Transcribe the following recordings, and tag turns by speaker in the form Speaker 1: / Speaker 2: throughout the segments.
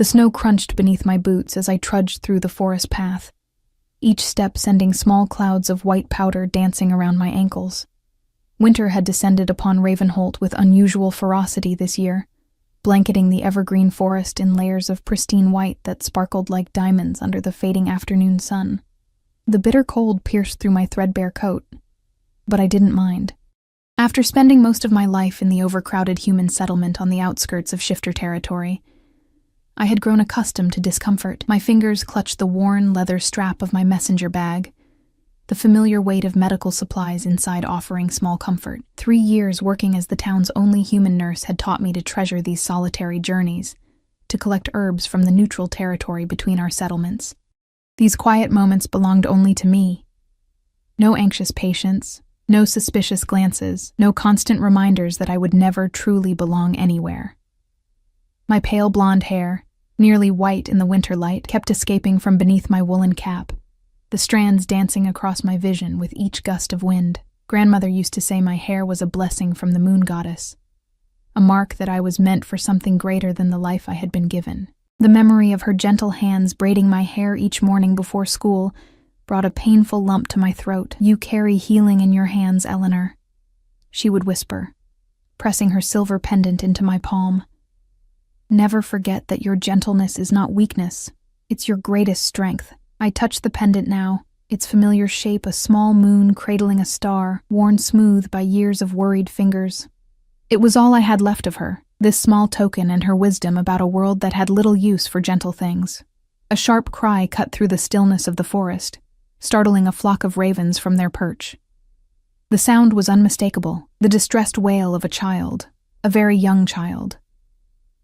Speaker 1: The snow crunched beneath my boots as I trudged through the forest path, each step sending small clouds of white powder dancing around my ankles. Winter had descended upon Ravenholt with unusual ferocity this year, blanketing the evergreen forest in layers of pristine white that sparkled like diamonds under the fading afternoon sun. The bitter cold pierced through my threadbare coat, but I didn't mind. After spending most of my life in the overcrowded human settlement on the outskirts of shifter territory, I had grown accustomed to discomfort. My fingers clutched the worn leather strap of my messenger bag, the familiar weight of medical supplies inside offering small comfort. 3 years working as the town's only human nurse had taught me to treasure these solitary journeys, to collect herbs from the neutral territory between our settlements. These quiet moments belonged only to me. No anxious patience, no suspicious glances, no constant reminders that I would never truly belong anywhere. My pale blonde hair, nearly white in the winter light, kept escaping from beneath my woolen cap, the strands dancing across my vision with each gust of wind. Grandmother used to say my hair was a blessing from the moon goddess, a mark that I was meant for something greater than the life I had been given. The memory of her gentle hands braiding my hair each morning before school brought a painful lump to my throat. "You carry healing in your hands, Eleanor," she would whisper, pressing her silver pendant into my palm. "Never forget that your gentleness is not weakness, it's your greatest strength." I touched the pendant now, its familiar shape a small moon cradling a star, worn smooth by years of worried fingers. It was all I had left of her, this small token and her wisdom about a world that had little use for gentle things. A sharp cry cut through the stillness of the forest, startling a flock of ravens from their perch. The sound was unmistakable, the distressed wail of a child, a very young child.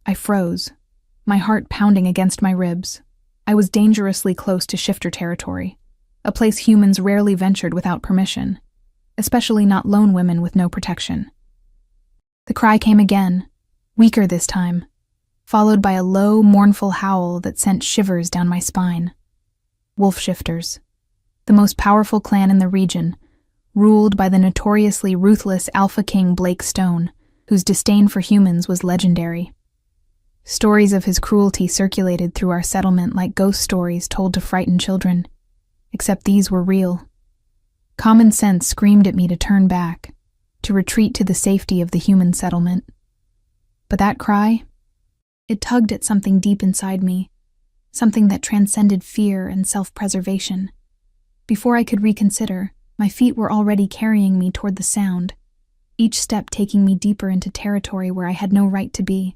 Speaker 1: I froze, my heart pounding against my ribs. I was dangerously close to shifter territory, a place humans rarely ventured without permission, especially not lone women with no protection. The cry came again, weaker this time, followed by a low, mournful howl that sent shivers down my spine. Wolf Shifters, the most powerful clan in the region, ruled by the notoriously ruthless Alpha King Blake Stone, whose disdain for humans was legendary. Stories of his cruelty circulated through our settlement like ghost stories told to frighten children, except these were real. Common sense screamed at me to turn back, to retreat to the safety of the human settlement. But that cry, it tugged at something deep inside me, something that transcended fear and self-preservation. Before I could reconsider, my feet were already carrying me toward the sound, each step taking me deeper into territory where I had no right to be.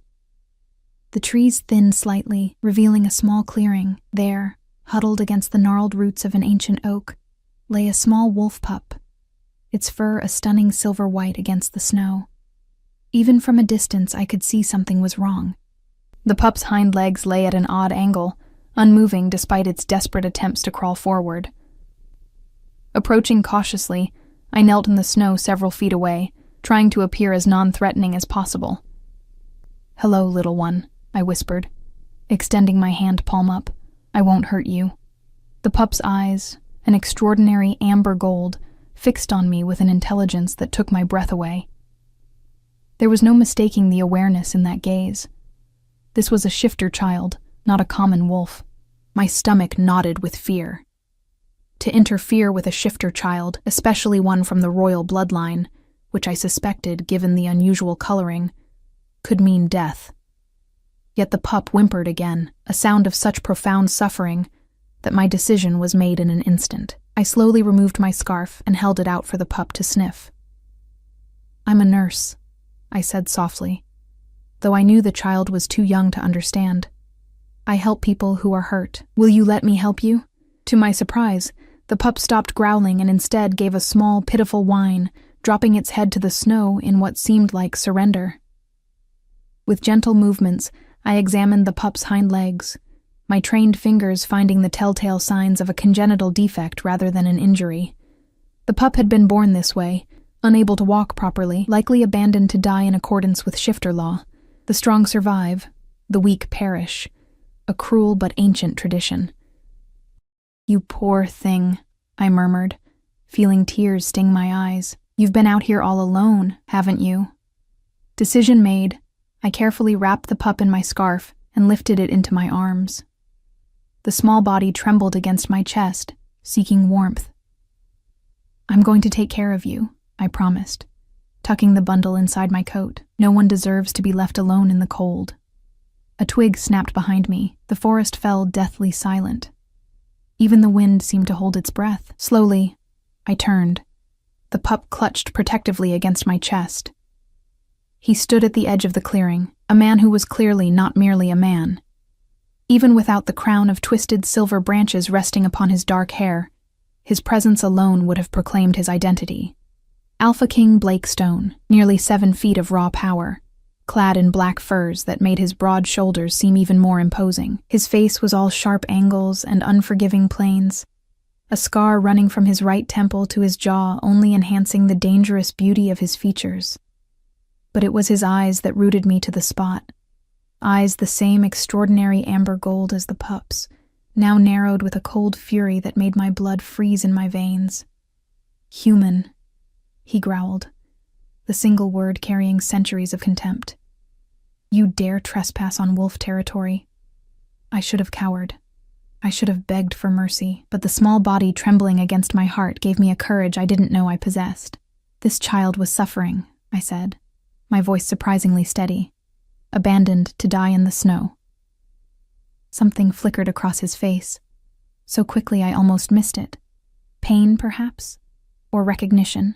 Speaker 1: The trees thinned slightly, revealing a small clearing. There, huddled against the gnarled roots of an ancient oak, lay a small wolf pup, its fur a stunning silver white against the snow. Even from a distance, I could see something was wrong. The pup's hind legs lay at an odd angle, unmoving despite its desperate attempts to crawl forward. Approaching cautiously, I knelt in the snow several feet away, trying to appear as non-threatening as possible. "Hello, little one," I whispered, extending my hand palm up. "I won't hurt you." The pup's eyes, an extraordinary amber gold, fixed on me with an intelligence that took my breath away. There was no mistaking the awareness in that gaze. This was a shifter child, not a common wolf. My stomach knotted with fear. To interfere with a shifter child, especially one from the royal bloodline, which I suspected, given the unusual coloring, could mean death. Yet the pup whimpered again, a sound of such profound suffering that my decision was made in an instant. I slowly removed my scarf and held it out for the pup to sniff. "I'm a nurse," I said softly, though I knew the child was too young to understand. "I help people who are hurt. Will you let me help you?" To my surprise, the pup stopped growling and instead gave a small, pitiful whine, dropping its head to the snow in what seemed like surrender. With gentle movements, I examined the pup's hind legs, my trained fingers finding the telltale signs of a congenital defect rather than an injury. The pup had been born this way, unable to walk properly, likely abandoned to die in accordance with shifter law. The strong survive, the weak perish, a cruel but ancient tradition. "You poor thing," I murmured, feeling tears sting my eyes. "You've been out here all alone, haven't you?" Decision made, I carefully wrapped the pup in my scarf and lifted it into my arms. The small body trembled against my chest, seeking warmth. "I'm going to take care of you," I promised, tucking the bundle inside my coat. No one deserves to be left alone in the cold. A twig snapped behind me. The forest fell deathly silent. Even the wind seemed to hold its breath. Slowly, I turned. The pup clutched protectively against my chest. He stood at the edge of the clearing, a man who was clearly not merely a man. Even without the crown of twisted silver branches resting upon his dark hair, his presence alone would have proclaimed his identity. Alpha King Blake Stone, nearly 7 feet of raw power, clad in black furs that made his broad shoulders seem even more imposing. His face was all sharp angles and unforgiving planes, a scar running from his right temple to his jaw only enhancing the dangerous beauty of his features. But it was his eyes that rooted me to the spot. Eyes the same extraordinary amber gold as the pup's, now narrowed with a cold fury that made my blood freeze in my veins. "Human," he growled, the single word carrying centuries of contempt. "You dare trespass on wolf territory?" I should have cowered. I should have begged for mercy, but the small body trembling against my heart gave me a courage I didn't know I possessed. "This child was suffering," I said, my voice surprisingly steady, "abandoned to die in the snow." Something flickered across his face. So quickly I almost missed it. Pain, perhaps? Or recognition?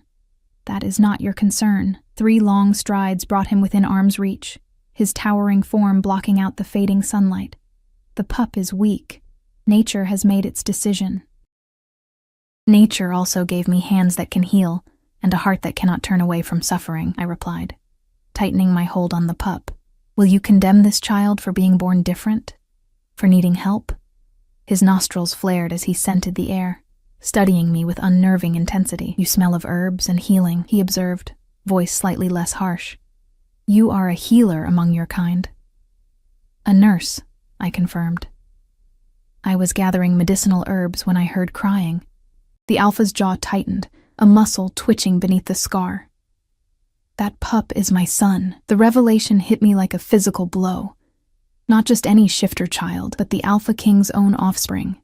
Speaker 1: "That is not your concern." 3 long strides brought him within arm's reach, his towering form blocking out the fading sunlight. "The pup is weak. Nature has made its decision." "Nature also gave me hands that can heal, and a heart that cannot turn away from suffering," I replied, tightening my hold on the pup. "Will you condemn this child for being born different? For needing help?" His nostrils flared as he scented the air, studying me with unnerving intensity. "You smell of herbs and healing," he observed, voice slightly less harsh. "You are a healer among your kind." "A nurse," I confirmed. I was gathering medicinal herbs when I heard crying. The alpha's jaw tightened, a muscle twitching beneath the scar. "That pup is my son." The revelation hit me like a physical blow. Not just any shifter child, but the Alpha King's own offspring.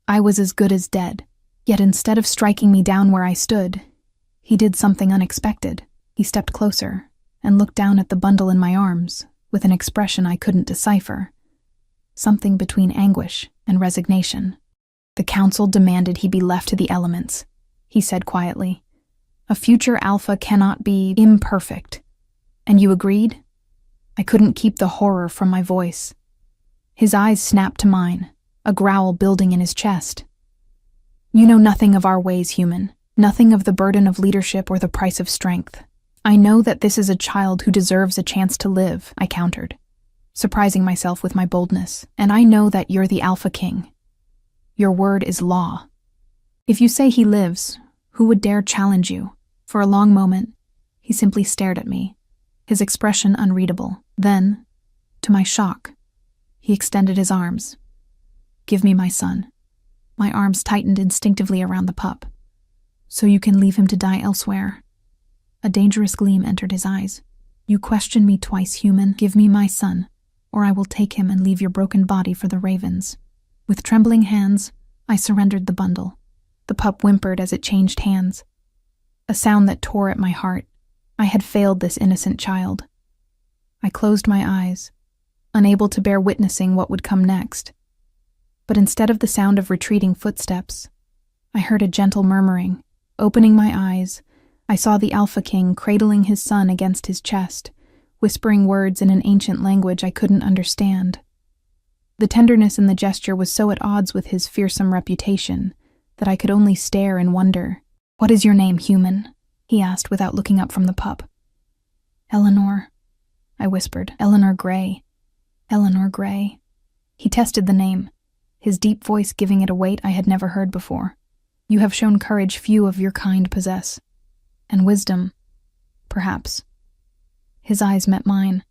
Speaker 1: I was as good as dead, yet instead of striking me down where I stood, he did something unexpected. He stepped closer and looked down at the bundle in my arms with an expression I couldn't decipher. Something between anguish and resignation. "The council demanded he be left to the elements," he said quietly. "A future alpha cannot be imperfect. And you agreed?" I couldn't keep the horror from my voice. His eyes snapped to mine, a growl building in his chest. "You know nothing of our ways, human. Nothing of the burden of leadership or the price of strength. I know that this is a child who deserves a chance to live," I countered, surprising myself with my boldness. "And I know that you're the Alpha King. Your word is law. If you say he lives, who would dare challenge you?" For a long moment, he simply stared at me, his expression unreadable. Then, to my shock, he extended his arms. "Give me my son." My arms tightened instinctively around the pup. "So you can leave him to die elsewhere." A dangerous gleam entered his eyes. "You question me twice, human. Give me my son, or I will take him and leave your broken body for the ravens." With trembling hands, I surrendered the bundle. The pup whimpered as it changed hands, a sound that tore at my heart. I had failed this innocent child. I closed my eyes, unable to bear witnessing what would come next. But instead of the sound of retreating footsteps, I heard a gentle murmuring. Opening my eyes, I saw the Alpha King cradling his son against his chest, whispering words in an ancient language I couldn't understand. The tenderness in the gesture was so at odds with his fearsome reputation that I could only stare in wonder. "What is your name, human?" he asked without looking up from the pup. "Eleanor," I whispered. "Eleanor Gray. Eleanor Gray." He tested the name, his deep voice giving it a weight I had never heard before. "You have shown courage few of your kind possess. And wisdom, perhaps." His eyes met mine,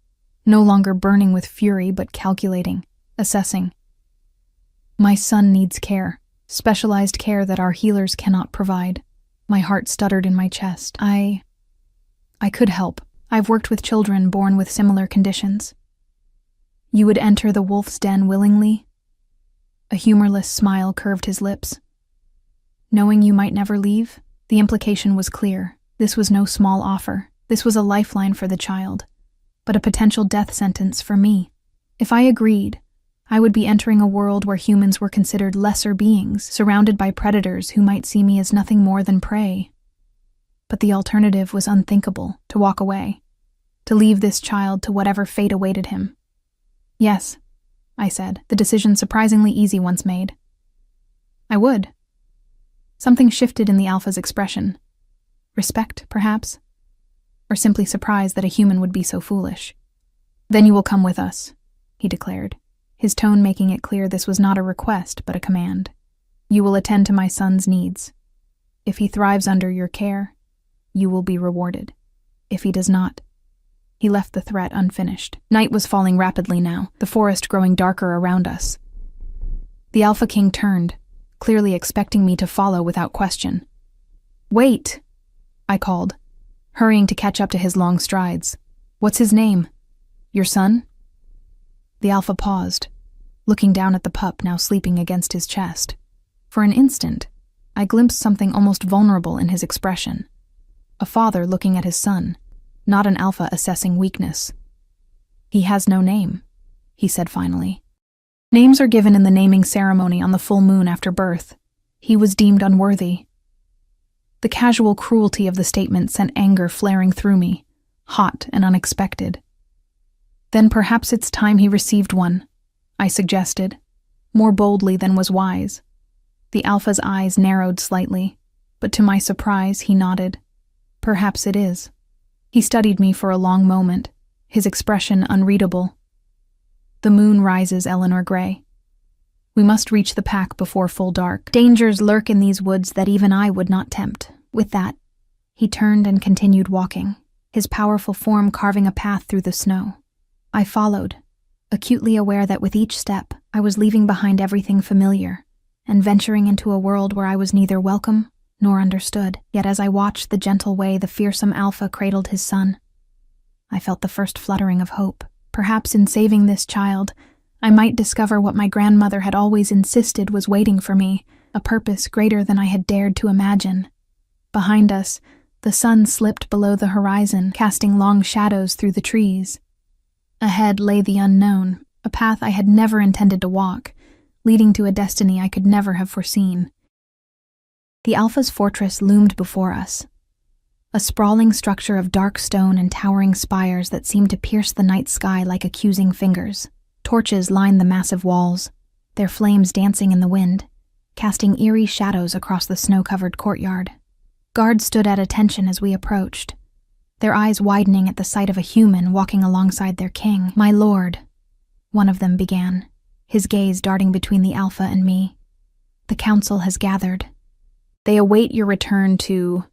Speaker 1: no longer burning with fury but calculating, assessing. "My son needs care, specialized care that our healers cannot provide." My heart stuttered in my chest. I could help. I've worked with children born with similar conditions." You would enter the wolf's den willingly? A humorless smile curved his lips. Knowing you might never leave? The implication was clear. This was no small offer. This was a lifeline for the child, but a potential death sentence for me. If I agreed, I would be entering a world where humans were considered lesser beings, surrounded by predators who might see me as nothing more than prey. But the alternative was unthinkable: to walk away, to leave this child to whatever fate awaited him. Yes, I said, the decision surprisingly easy once made. I would. Something shifted in the alpha's expression. Respect, perhaps? Or simply surprise that a human would be so foolish. Then you will come with us, he declared, his tone making it clear this was not a request but a command. You will attend to my son's needs. If he thrives under your care, you will be rewarded. If he does not... He left the threat unfinished. Night was falling rapidly now, the forest growing darker around us. The Alpha King turned, clearly expecting me to follow without question. Wait, I called, hurrying to catch up to his long strides. What's his name? Your son? The Alpha paused, looking down at the pup now sleeping against his chest. For an instant, I glimpsed something almost vulnerable in his expression. A father looking at his son, not an alpha assessing weakness. He has no name, he said finally. Names are given in the naming ceremony on the full moon after birth. He was deemed unworthy. The casual cruelty of the statement sent anger flaring through me, hot and unexpected. Then perhaps it's time he received one, I suggested, more boldly than was wise. The alpha's eyes narrowed slightly, but to my surprise he nodded. Perhaps it is. He studied me for a long moment, his expression unreadable. The moon rises, Eleanor Gray. We must reach the pack before full dark. Dangers lurk in these woods that even I would not tempt. With that, he turned and continued walking, his powerful form carving a path through the snow. I followed, acutely aware that with each step, I was leaving behind everything familiar and venturing into a world where I was neither welcome nor understood. Yet as I watched the gentle way the fearsome alpha cradled his son, I felt the first fluttering of hope. Perhaps in saving this child, I might discover what my grandmother had always insisted was waiting for me, a purpose greater than I had dared to imagine. Behind us, the sun slipped below the horizon, casting long shadows through the trees. Ahead lay the unknown, a path I had never intended to walk, leading to a destiny I could never have foreseen. The Alpha's fortress loomed before us, a sprawling structure of dark stone and towering spires that seemed to pierce the night sky like accusing fingers. Torches lined the massive walls, their flames dancing in the wind, casting eerie shadows across the snow-covered courtyard. Guards stood at attention as we approached, their eyes widening at the sight of a human walking alongside their king. "My lord," one of them began, his gaze darting between the Alpha and me. "The council has gathered. They await your return to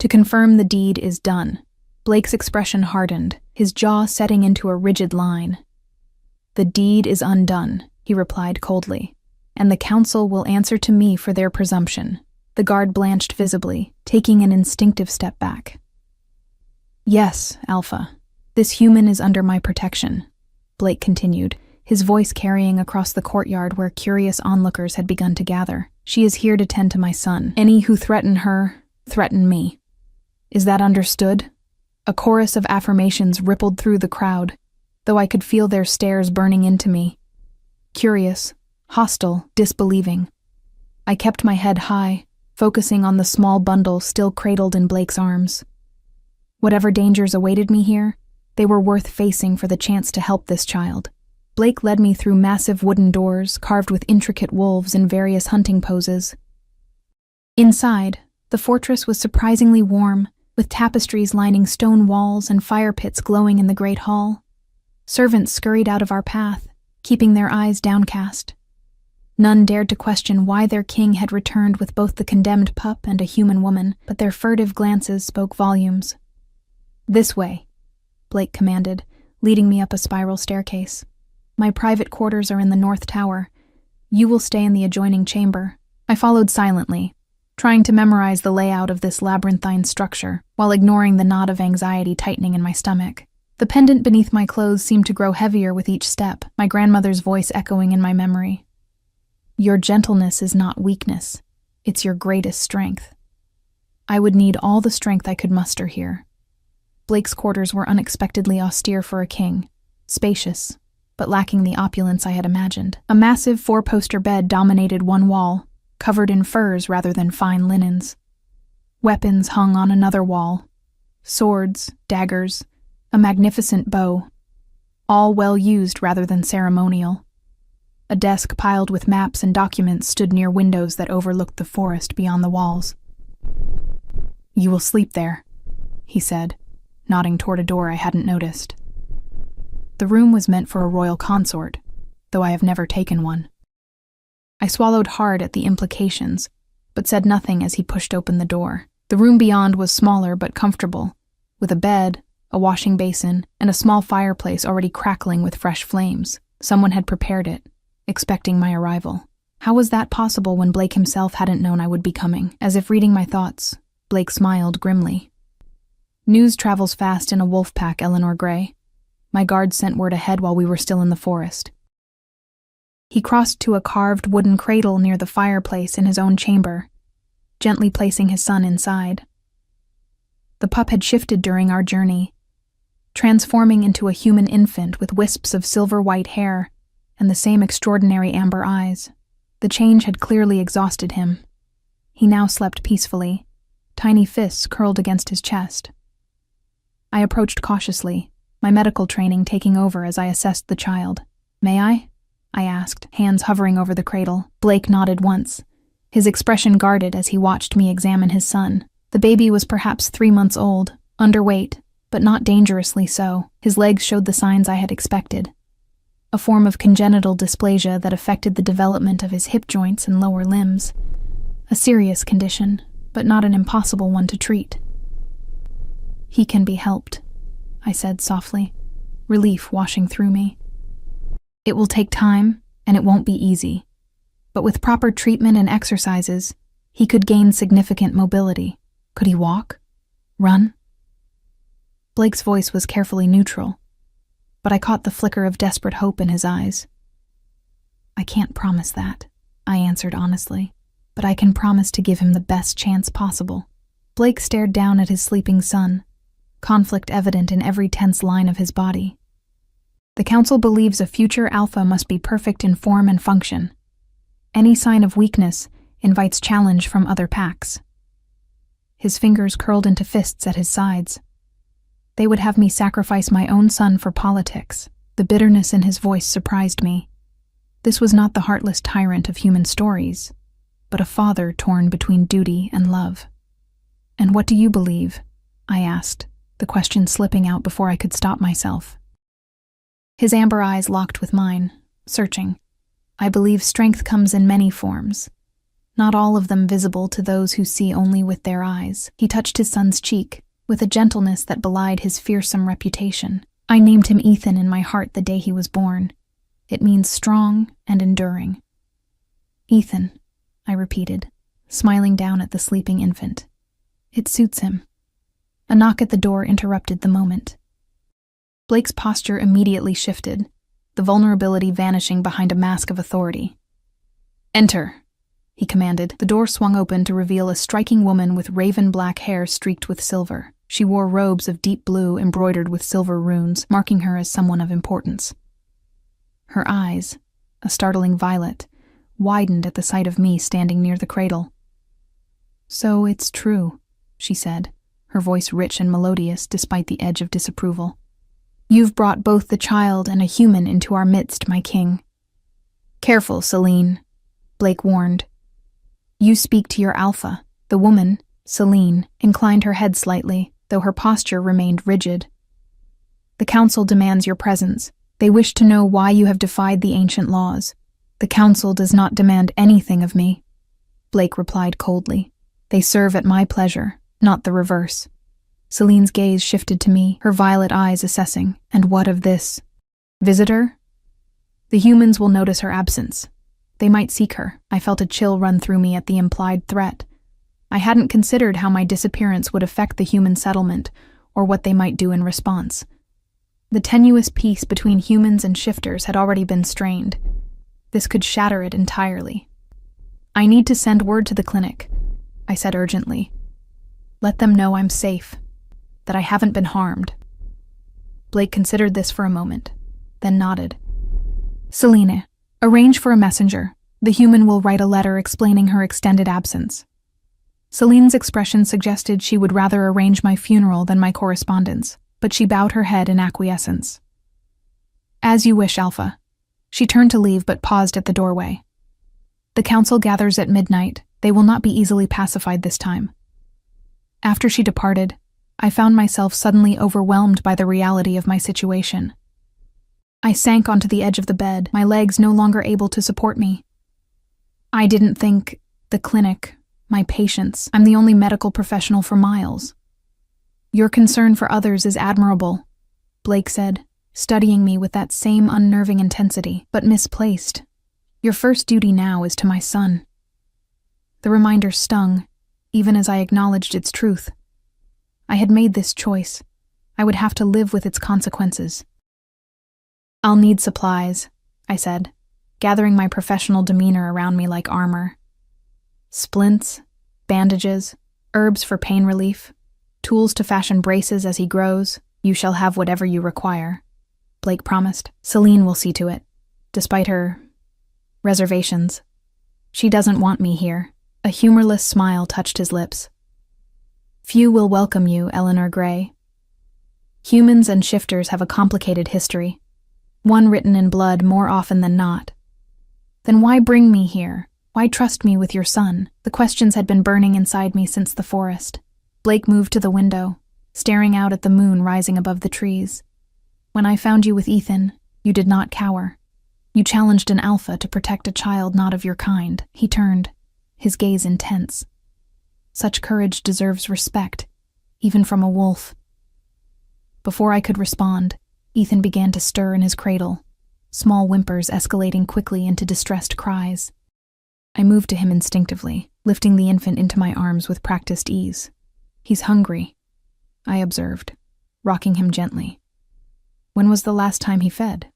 Speaker 1: confirm the deed is done." Blake's expression hardened, his jaw setting into a rigid line. "The deed is undone," he replied coldly, "and the council will answer to me for their presumption." The guard blanched visibly, taking an instinctive step back. "Yes, Alpha, this human is under my protection," Blake continued, his voice carrying across the courtyard where curious onlookers had begun to gather. "She is here to tend to my son. Any who threaten her, threaten me. Is that understood?" A chorus of affirmations rippled through the crowd, though I could feel their stares burning into me. Curious, hostile, disbelieving. I kept my head high, focusing on the small bundle still cradled in Blake's arms. Whatever dangers awaited me here, they were worth facing for the chance to help this child. Blake led me through massive wooden doors carved with intricate wolves in various hunting poses. Inside, the fortress was surprisingly warm, with tapestries lining stone walls and fire pits glowing in the great hall. Servants scurried out of our path, keeping their eyes downcast. None dared to question why their king had returned with both the condemned pup and a human woman, but their furtive glances spoke volumes. "This way," Blake commanded, leading me up a spiral staircase. "My private quarters are in the north tower. You will stay in the adjoining chamber." I followed silently, trying to memorize the layout of this labyrinthine structure, while ignoring the knot of anxiety tightening in my stomach. The pendant beneath my clothes seemed to grow heavier with each step, my grandmother's voice echoing in my memory. Your gentleness is not weakness. It's your greatest strength. I would need all the strength I could muster here. Blake's quarters were unexpectedly austere for a king, spacious, but lacking the opulence I had imagined. A massive 4-poster bed dominated one wall, covered in furs rather than fine linens. Weapons hung on another wall. Swords, daggers, a magnificent bow, all well used rather than ceremonial. A desk piled with maps and documents stood near windows that overlooked the forest beyond the walls. You will sleep there, he said, nodding toward a door I hadn't noticed. The room was meant for a royal consort, though I have never taken one. I swallowed hard at the implications, but said nothing as he pushed open the door. The room beyond was smaller but comfortable, with a bed, a washing basin, and a small fireplace already crackling with fresh flames. Someone had prepared it, expecting my arrival. How was that possible when Blake himself hadn't known I would be coming? As if reading my thoughts, Blake smiled grimly. News travels fast in a wolf pack, Eleanor Gray. My guard sent word ahead while we were still in the forest. He crossed to a carved wooden cradle near the fireplace in his own chamber, gently placing his son inside. The pup had shifted during our journey, transforming into a human infant with wisps of silver-white hair and the same extraordinary amber eyes. The change had clearly exhausted him. He now slept peacefully, tiny fists curled against his chest. I approached cautiously, my medical training taking over as I assessed the child. May I? I asked, hands hovering over the cradle. Blake nodded once, his expression guarded as he watched me examine his son. The baby was perhaps 3 months old, underweight, but not dangerously so. His legs showed the signs I had expected. A form of congenital dysplasia that affected the development of his hip joints and lower limbs. A serious condition, but not an impossible one to treat. He can be helped, I said softly, relief washing through me. It will take time, and it won't be easy. But with proper treatment and exercises, he could gain significant mobility. Could he walk? Run? Blake's voice was carefully neutral, but I caught the flicker of desperate hope in his eyes. I can't promise that, I answered honestly, but I can promise to give him the best chance possible. Blake stared down at his sleeping son, conflict evident in every tense line of his body. The council believes a future alpha must be perfect in form and function. Any sign of weakness invites challenge from other packs. His fingers curled into fists at his sides. They would have me sacrifice my own son for politics. The bitterness in his voice surprised me. This was not the heartless tyrant of human stories, but a father torn between duty and love. And what do you believe? I asked, the question slipping out before I could stop myself. His amber eyes locked with mine, searching. I believe strength comes in many forms, not all of them visible to those who see only with their eyes. He touched his son's cheek, with a gentleness that belied his fearsome reputation. I named him Ethan in my heart the day he was born. It means strong and enduring. Ethan, I repeated, smiling down at the sleeping infant. It suits him. A knock at the door interrupted the moment. Blake's posture immediately shifted, the vulnerability vanishing behind a mask of authority. Enter, he commanded. The door swung open to reveal a striking woman with raven-black hair streaked with silver. She wore robes of deep blue embroidered with silver runes, marking her as someone of importance. Her eyes, a startling violet, widened at the sight of me standing near the cradle. So it's true, she said, her voice rich and melodious despite the edge of disapproval. You've brought both the child and a human into our midst, my king. Careful, Celine, Blake warned. You speak to your alpha. The woman, Celine, inclined her head slightly, though her posture remained rigid. The council demands your presence. They wish to know why you have defied the ancient laws. The council does not demand anything of me, Blake replied coldly. They serve at my pleasure, not the reverse. Celine's gaze shifted to me, her violet eyes assessing. And what of this? Visitor? The humans will notice her absence. They might seek her. I felt a chill run through me at the implied threat. I hadn't considered how my disappearance would affect the human settlement, or what they might do in response. The tenuous peace between humans and shifters had already been strained. This could shatter it entirely. "I need to send word to the clinic," I said urgently. "Let them know I'm safe, that I haven't been harmed." Blake considered this for a moment, then nodded. "Selene, arrange for a messenger. The human will write a letter explaining her extended absence." Selene's expression suggested she would rather arrange my funeral than my correspondence, but she bowed her head in acquiescence. "As you wish, Alpha." She turned to leave but paused at the doorway. "The council gathers at midnight. They will not be easily pacified this time." After she departed, I found myself suddenly overwhelmed by the reality of my situation. I sank onto the edge of the bed, my legs no longer able to support me. I didn't think the clinic, my patients. I'm the only medical professional for miles. "Your concern for others is admirable," Blake said, studying me with that same unnerving intensity, "but misplaced. Your first duty now is to my son." The reminder stung, even as I acknowledged its truth. I had made this choice. I would have to live with its consequences. "I'll need supplies," I said, gathering my professional demeanor around me like armor. "Splints, bandages, herbs for pain relief, tools to fashion braces as he grows. You shall have whatever you require," Blake promised. "Selene will see to it, despite her reservations. She doesn't want me here." A humorless smile touched his lips. "Few will welcome you, Eleanor Gray. Humans and shifters have a complicated history, one written in blood more often than not. Then why bring me here? Why trust me with your son?" The questions had been burning inside me since the forest. Blake moved to the window, staring out at the moon rising above the trees. "When I found you with Ethan, you did not cower. You challenged an alpha to protect a child not of your kind." He turned, his gaze intense. "Such courage deserves respect, even from a wolf." Before I could respond, Ethan began to stir in his cradle, small whimpers escalating quickly into distressed cries. I moved to him instinctively, lifting the infant into my arms with practiced ease. "He's hungry," I observed, rocking him gently. "When was the last time he fed?"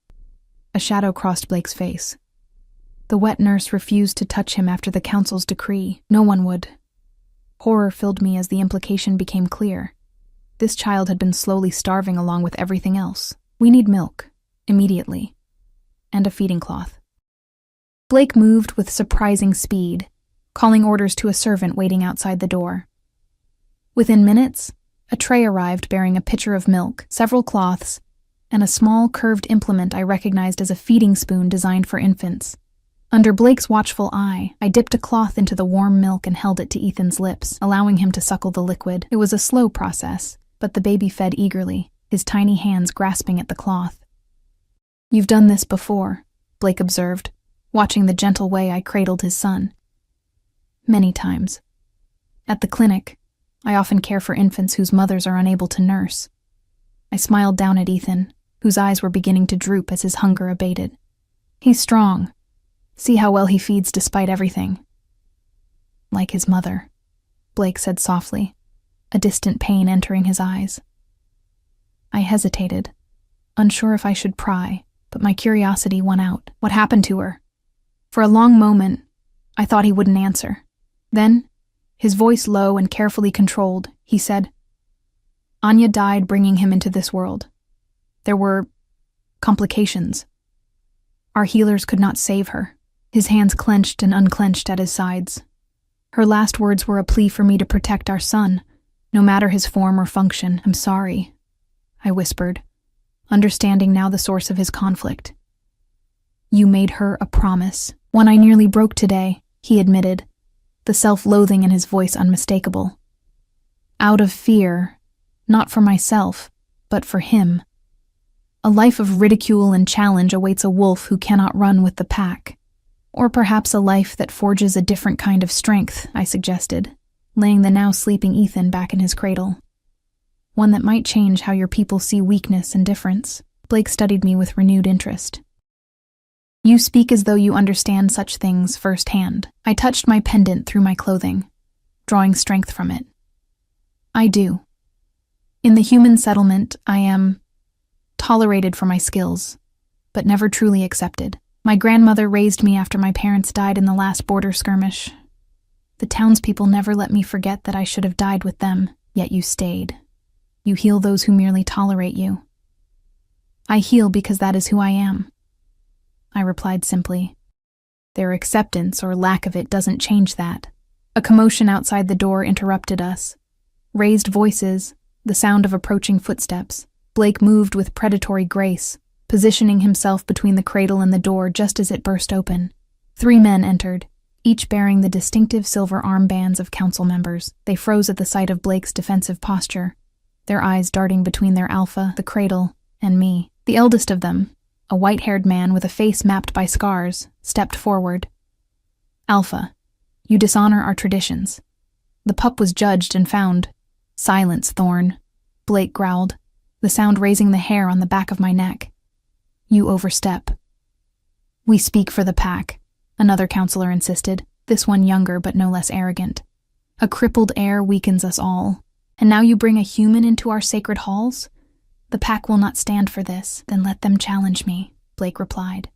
Speaker 1: A shadow crossed Blake's face. "The wet nurse refused to touch him after the council's decree. No one would." Horror filled me as the implication became clear. This child had been slowly starving along with everything else. "We need milk, immediately, and a feeding cloth." Blake moved with surprising speed, calling orders to a servant waiting outside the door. Within minutes, a tray arrived bearing a pitcher of milk, several cloths, and a small curved implement I recognized as a feeding spoon designed for infants. Under Blake's watchful eye, I dipped a cloth into the warm milk and held it to Ethan's lips, allowing him to suckle the liquid. It was a slow process, but the baby fed eagerly, his tiny hands grasping at the cloth. "You've done this before," Blake observed, watching the gentle way I cradled his son. "Many times. At the clinic, I often care for infants whose mothers are unable to nurse." I smiled down at Ethan, whose eyes were beginning to droop as his hunger abated. "He's strong. See how well he feeds despite everything." "Like his mother," Blake said softly, a distant pain entering his eyes. I hesitated, unsure if I should pry, but my curiosity won out. "What happened to her?" For a long moment, I thought he wouldn't answer. Then, his voice low and carefully controlled, he said, "Anya died bringing him into this world. There were complications. Our healers could not save her." His hands clenched and unclenched at his sides. "Her last words were a plea for me to protect our son, no matter his form or function. I'm sorry," I whispered, understanding now the source of his conflict. "You made her a promise, one I nearly broke today," he admitted, the self-loathing in his voice unmistakable. "Out of fear, not for myself, but for him. A life of ridicule and challenge awaits a wolf who cannot run with the pack. Or perhaps a life that forges a different kind of strength," I suggested, laying the now sleeping Ethan back in his cradle. "One that might change how your people see weakness and difference." Blake studied me with renewed interest. "You speak as though you understand such things firsthand." I touched my pendant through my clothing, drawing strength from it. "I do. In the human settlement, I am tolerated for my skills, but never truly accepted. My grandmother raised me after my parents died in the last border skirmish. The townspeople never let me forget that I should have died with them, yet you stayed. You heal those who merely tolerate you. I heal because that is who I am. I replied simply. Their acceptance or lack of it doesn't change that. A commotion outside the door interrupted us. Raised voices, the sound of approaching footsteps. Blake moved with predatory grace, positioning himself between the cradle and the door just as it burst open. 3 men entered, each bearing the distinctive silver armbands of council members. They froze at the sight of Blake's defensive posture, their eyes darting between their alpha, the cradle, and me. The eldest of them, a white-haired man with a face mapped by scars, stepped forward. Alpha, you dishonor our traditions. The pup was judged and found. Silence, Thorn, Blake growled, the sound raising the hair on the back of my neck. You overstep. We speak for the pack, another counselor insisted, this one younger but no less arrogant. A crippled heir weakens us all. And now you bring a human into our sacred halls? The pack will not stand for this. Then let them challenge me, Blake replied,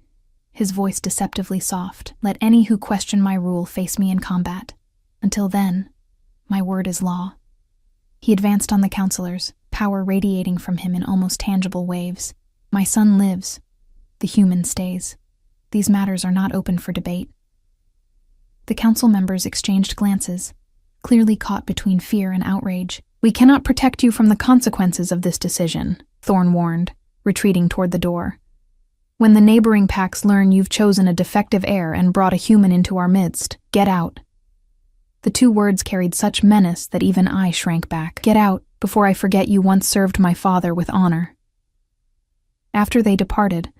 Speaker 1: his voice deceptively soft. Let any who question my rule face me in combat. Until then, my word is law. He advanced on the counselors, power radiating from him in almost tangible waves. My son lives. The human stays. These matters are not open for debate. The council members exchanged glances, clearly caught between fear and outrage. We cannot protect you from the consequences of this decision, Thorn warned, retreating toward the door. When the neighboring packs learn you've chosen a defective heir and brought a human into our midst, get out. The 2 words carried such menace that even I shrank back. Get out, before I forget you once served my father with honor. After they departed,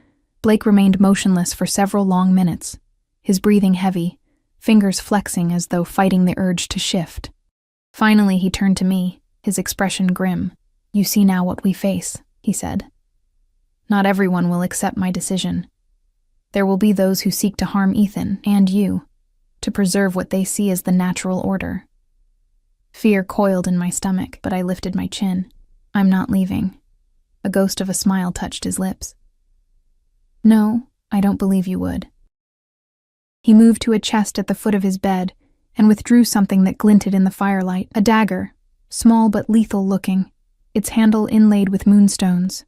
Speaker 1: Blake remained motionless for several long minutes, his breathing heavy, fingers flexing as though fighting the urge to shift. Finally, he turned to me, his expression grim. You see now what we face, he said. Not everyone will accept my decision. There will be those who seek to harm Ethan and you, to preserve what they see as the natural order. Fear coiled in my stomach, but I lifted my chin. I'm not leaving. A ghost of a smile touched his lips. No, I don't believe you would. He moved to a chest at the foot of his bed and withdrew something that glinted in the firelight, a dagger, small but lethal looking, its handle inlaid with moonstones.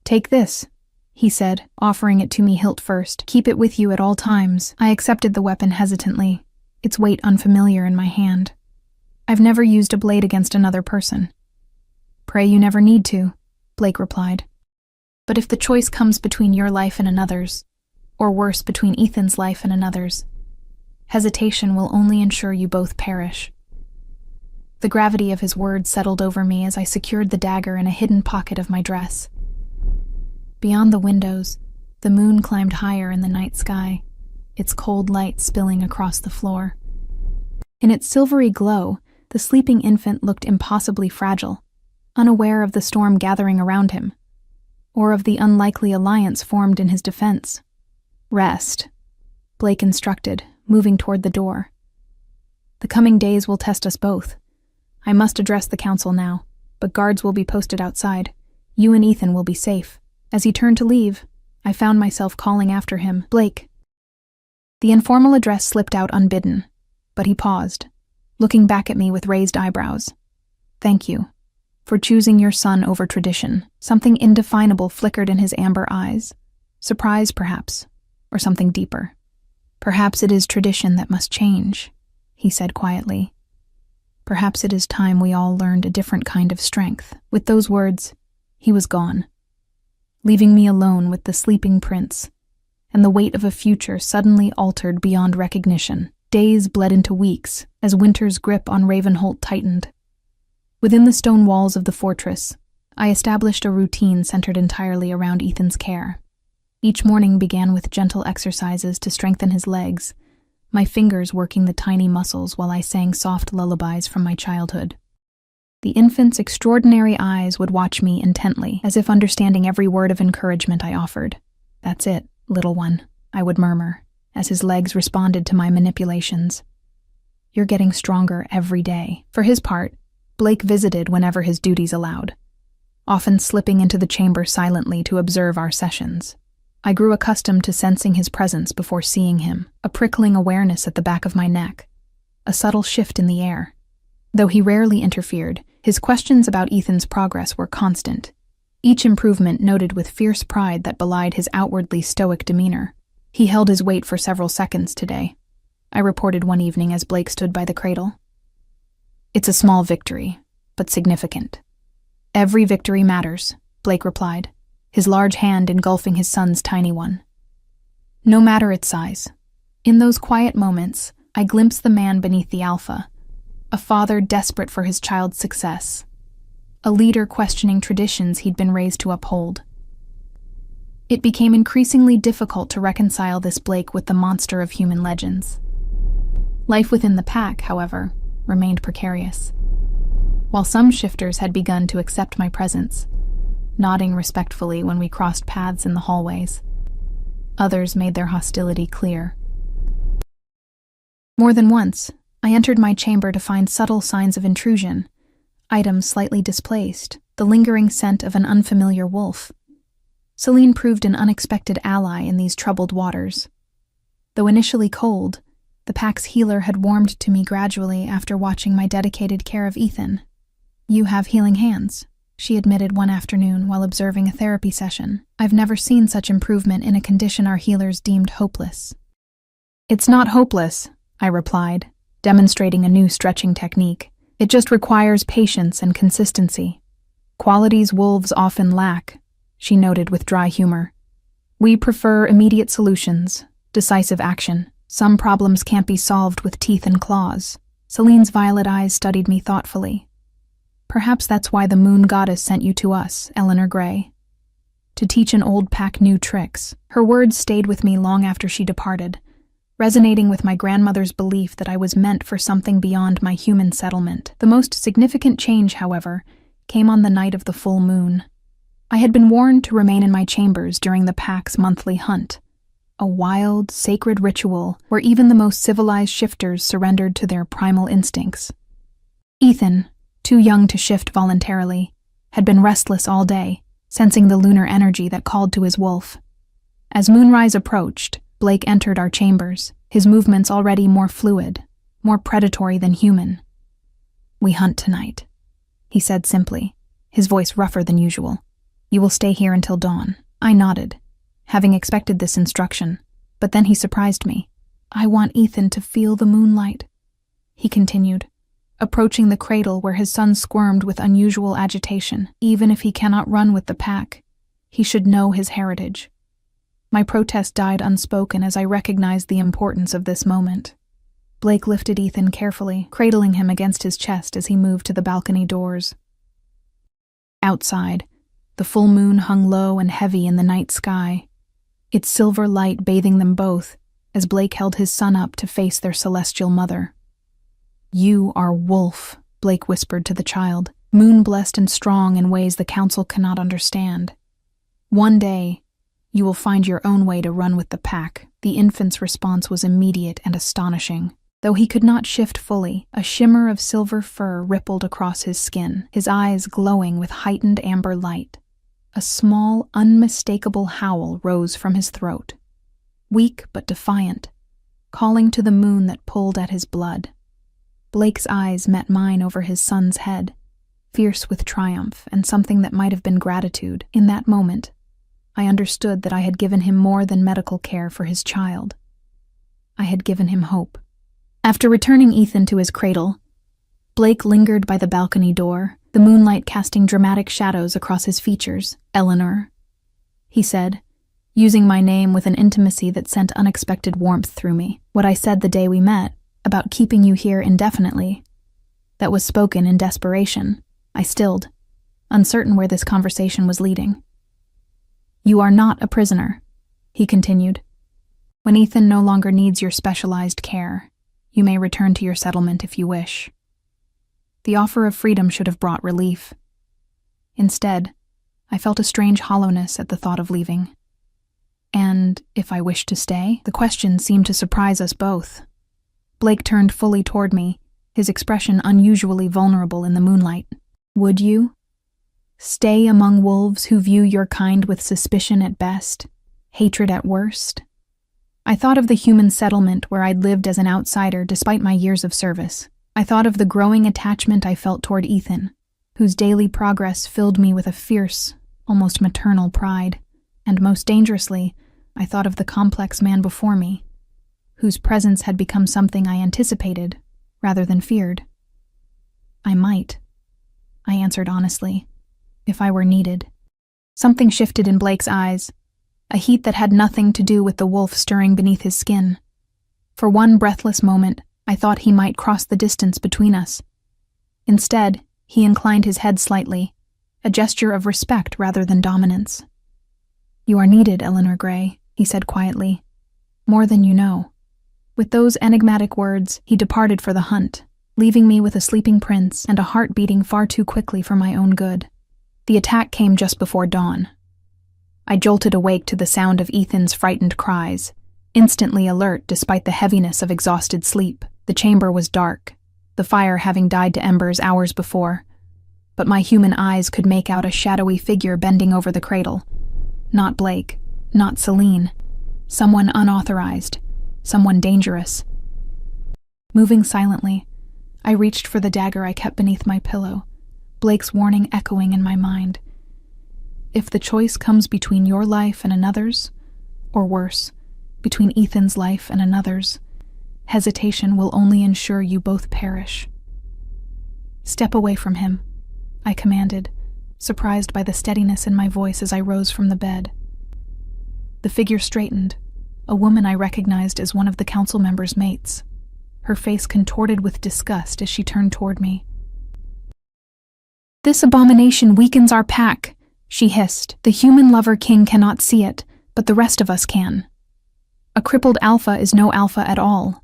Speaker 1: Take this, he said, offering it to me hilt first. Keep it with you at all times. I accepted the weapon hesitantly, its weight unfamiliar in my hand. I've never used a blade against another person. Pray you never need to, Blake replied. But if the choice comes between your life and another's, or worse, between Ethan's life and another's, hesitation will only ensure you both perish. The gravity of his words settled over me as I secured the dagger in a hidden pocket of my dress. Beyond the windows, the moon climbed higher in the night sky, its cold light spilling across the floor. In its silvery glow, the sleeping infant looked impossibly fragile, unaware of the storm gathering around him, or of the unlikely alliance formed in his defense. Rest, Blake instructed, moving toward the door. The coming days will test us both. I must address the council now, but guards will be posted outside. You and Ethan will be safe. As he turned to leave, I found myself calling after him, Blake. The informal address slipped out unbidden, but he paused, looking back at me with raised eyebrows. Thank you for choosing your son over tradition. Something indefinable flickered in his amber eyes. Surprise, perhaps, or something deeper. Perhaps it is tradition that must change, he said quietly. Perhaps it is time we all learned a different kind of strength. With those words, he was gone, leaving me alone with the sleeping prince, and the weight of a future suddenly altered beyond recognition. Days bled into weeks as winter's grip on Ravenholt tightened. Within the stone walls of the fortress, I established a routine centered entirely around Ethan's care. Each morning began with gentle exercises to strengthen his legs, my fingers working the tiny muscles while I sang soft lullabies from my childhood. The infant's extraordinary eyes would watch me intently, as if understanding every word of encouragement I offered. That's it, little one, I would murmur, as his legs responded to my manipulations. You're getting stronger every day. For his part, Blake visited whenever his duties allowed. often slipping into the chamber silently to observe our sessions. I grew accustomed to sensing his presence before seeing him, a prickling awareness at the back of my neck, a subtle shift in the air. Though he rarely interfered, his questions about Ethan's progress were constant, each improvement noted with fierce pride that belied his outwardly stoic demeanor. "He held his weight for several seconds today," I reported one evening as Blake stood by the cradle. "It's a small victory, but significant." "Every victory matters," Blake replied, his large hand engulfing his son's tiny one. "No matter its size." In those quiet moments, I glimpsed the man beneath the alpha, a father desperate for his child's success, a leader questioning traditions he'd been raised to uphold. It became increasingly difficult to reconcile this Blake with the monster of human legends. Life within the pack, however, remained precarious. While some shifters had begun to accept my presence, nodding respectfully when we crossed paths in the hallways, others made their hostility clear. More than once, I entered my chamber to find subtle signs of intrusion, items slightly displaced, the lingering scent of an unfamiliar wolf. Celine proved an unexpected ally in these troubled waters. Though initially cold, the pack's healer had warmed to me gradually after watching my dedicated care of Ethan. "You have healing hands," she admitted one afternoon while observing a therapy session. "I've never seen such improvement in a condition our healers deemed hopeless." "It's not hopeless," I replied, demonstrating a new stretching technique. "It just requires patience and consistency. Qualities wolves often lack," she noted with dry humor. "We prefer immediate solutions, decisive action. Some problems can't be solved with teeth and claws." Celine's violet eyes studied me thoughtfully. "Perhaps that's why the moon goddess sent you to us, Eleanor Gray. To teach an old pack new tricks." Her words stayed with me long after she departed, resonating with my grandmother's belief that I was meant for something beyond my human settlement. The most significant change, however, came on the night of the full moon. I had been warned to remain in my chambers during the pack's monthly hunt, a wild, sacred ritual where even the most civilized shifters surrendered to their primal instincts. Ethan, too young to shift voluntarily, had been restless all day, sensing the lunar energy that called to his wolf. As moonrise approached, Blake entered our chambers, his movements already more fluid, more predatory than human. "We hunt tonight," he said simply, his voice rougher than usual. "You will stay here until dawn." I nodded, having expected this instruction, but then he surprised me. "I want Ethan to feel the moonlight," he continued, approaching the cradle where his son squirmed with unusual agitation. "Even if he cannot run with the pack, he should know his heritage." My protest died unspoken as I recognized the importance of this moment. Blake lifted Ethan carefully, cradling him against his chest as he moved to the balcony doors. Outside, the full moon hung low and heavy in the night sky, its silver light bathing them both as Blake held his son up to face their celestial mother. "You are Wolf," Blake whispered to the child, moon-blessed and strong in ways the council cannot understand. "One day, you will find your own way to run with the pack." The infant's response was immediate and astonishing. Though he could not shift fully, a shimmer of silver fur rippled across his skin, his eyes glowing with heightened amber light. A small, unmistakable howl rose from his throat, weak but defiant, calling to the moon that pulled at his blood. Blake's eyes met mine over his son's head, fierce with triumph and something that might have been gratitude. In that moment, I understood that I had given him more than medical care for his child. I had given him hope. After returning Ethan to his cradle, Blake lingered by the balcony door, the moonlight casting dramatic shadows across his features. "Eleanor," he said, using my name with an intimacy that sent unexpected warmth through me. "What I said the day we met, about keeping you here indefinitely, that was spoken in desperation," I stilled, uncertain where this conversation was leading. "You are not a prisoner," he continued. "When Ethan no longer needs your specialized care, you may return to your settlement if you wish." The offer of freedom should have brought relief. Instead, I felt a strange hollowness at the thought of leaving. And if I wished to stay? The question seemed to surprise us both. Blake turned fully toward me, his expression unusually vulnerable in the moonlight. "Would you?" Stay among wolves who view your kind with suspicion at best, hatred at worst? I thought of the human settlement where I'd lived as an outsider despite my years of service. I thought of the growing attachment I felt toward Ethan, whose daily progress filled me with a fierce, almost maternal pride. And most dangerously, I thought of the complex man before me, whose presence had become something I anticipated rather than feared. I might, I answered honestly, if I were needed. Something shifted in Blake's eyes, a heat that had nothing to do with the wolf stirring beneath his skin. For one breathless moment, I thought he might cross the distance between us. Instead, he inclined his head slightly, a gesture of respect rather than dominance. "You are needed, Eleanor Gray," he said quietly. "More than you know." With those enigmatic words, he departed for the hunt, leaving me with a sleeping prince and a heart beating far too quickly for my own good. The attack came just before dawn. I jolted awake to the sound of Ethan's frightened cries, instantly alert despite the heaviness of exhausted sleep. The chamber was dark, the fire having died to embers hours before, but my human eyes could make out a shadowy figure bending over the cradle. Not Blake, not Celine. Someone unauthorized, someone dangerous. Moving silently, I reached for the dagger I kept beneath my pillow, Blake's warning echoing in my mind. If the choice comes between your life and another's, or worse, between Ethan's life and another's, hesitation will only ensure you both perish. "Step away from him," I commanded, surprised by the steadiness in my voice as I rose from the bed. The figure straightened, a woman I recognized as one of the council members' mates. Her face contorted with disgust as she turned toward me. "This abomination weakens our pack," she hissed. "The human lover king cannot see it, but the rest of us can. A crippled alpha is no alpha at all."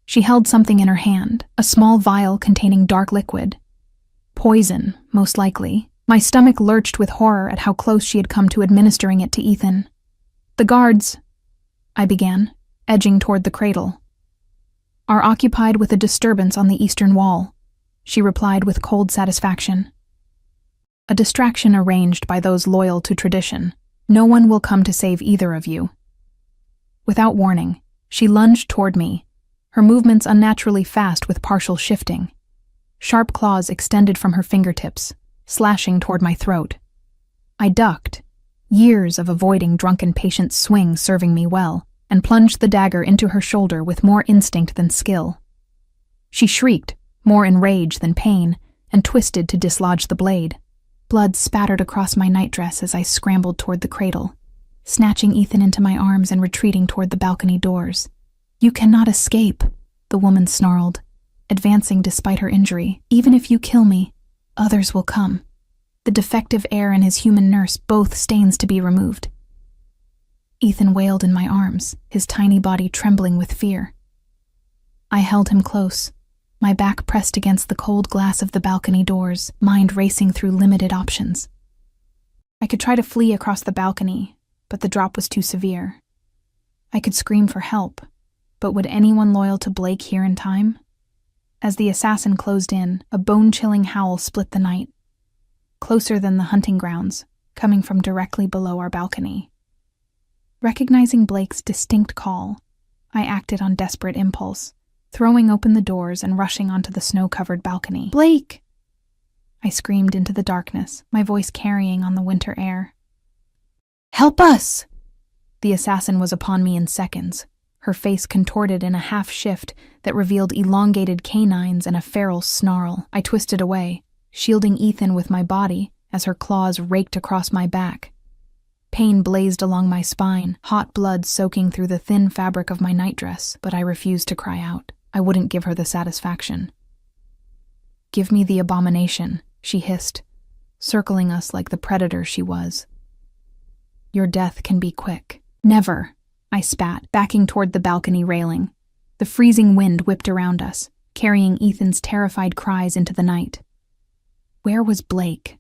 Speaker 1: She held something in her hand, a small vial containing dark liquid. Poison, most likely. My stomach lurched with horror at how close she had come to administering it to Ethan. "The guards," I began, edging toward the cradle, "are occupied with a disturbance on the eastern wall," she replied with cold satisfaction. "A distraction arranged by those loyal to tradition. No one will come to save either of you." Without warning, she lunged toward me, her movements unnaturally fast with partial shifting. Sharp claws extended from her fingertips, slashing toward my throat. I ducked, years of avoiding drunken patient's swing serving me well, and plunged the dagger into her shoulder with more instinct than skill. She shrieked, more in rage than pain, and twisted to dislodge the blade. Blood spattered across my nightdress as I scrambled toward the cradle, snatching Ethan into my arms and retreating toward the balcony doors. "You cannot escape," the woman snarled, advancing despite her injury. "Even if you kill me, others will come. The defective heir and his human nurse, both stains to be removed." Ethan wailed in my arms, his tiny body trembling with fear. I held him close, my back pressed against the cold glass of the balcony doors, mind racing through limited options. I could try to flee across the balcony, but the drop was too severe. I could scream for help, but would anyone loyal to Blake hear in time? As the assassin closed in, a bone-chilling howl split the night, closer than the hunting grounds, coming from directly below our balcony. Recognizing Blake's distinct call, I acted on desperate impulse, throwing open the doors and rushing onto the snow-covered balcony. "Blake!" I screamed into the darkness, my voice carrying on the winter air. "Help us!" The assassin was upon me in seconds, her face contorted in a half-shift that revealed elongated canines and a feral snarl. I twisted away, shielding Ethan with my body as her claws raked across my back. Pain blazed along my spine, hot blood soaking through the thin fabric of my nightdress, but I refused to cry out. I wouldn't give her the satisfaction. "Give me the abomination," she hissed, circling us like the predator she was. "Your death can be quick." "Never," I spat, backing toward the balcony railing. The freezing wind whipped around us, carrying Ethan's terrified cries into the night. Where was Blake?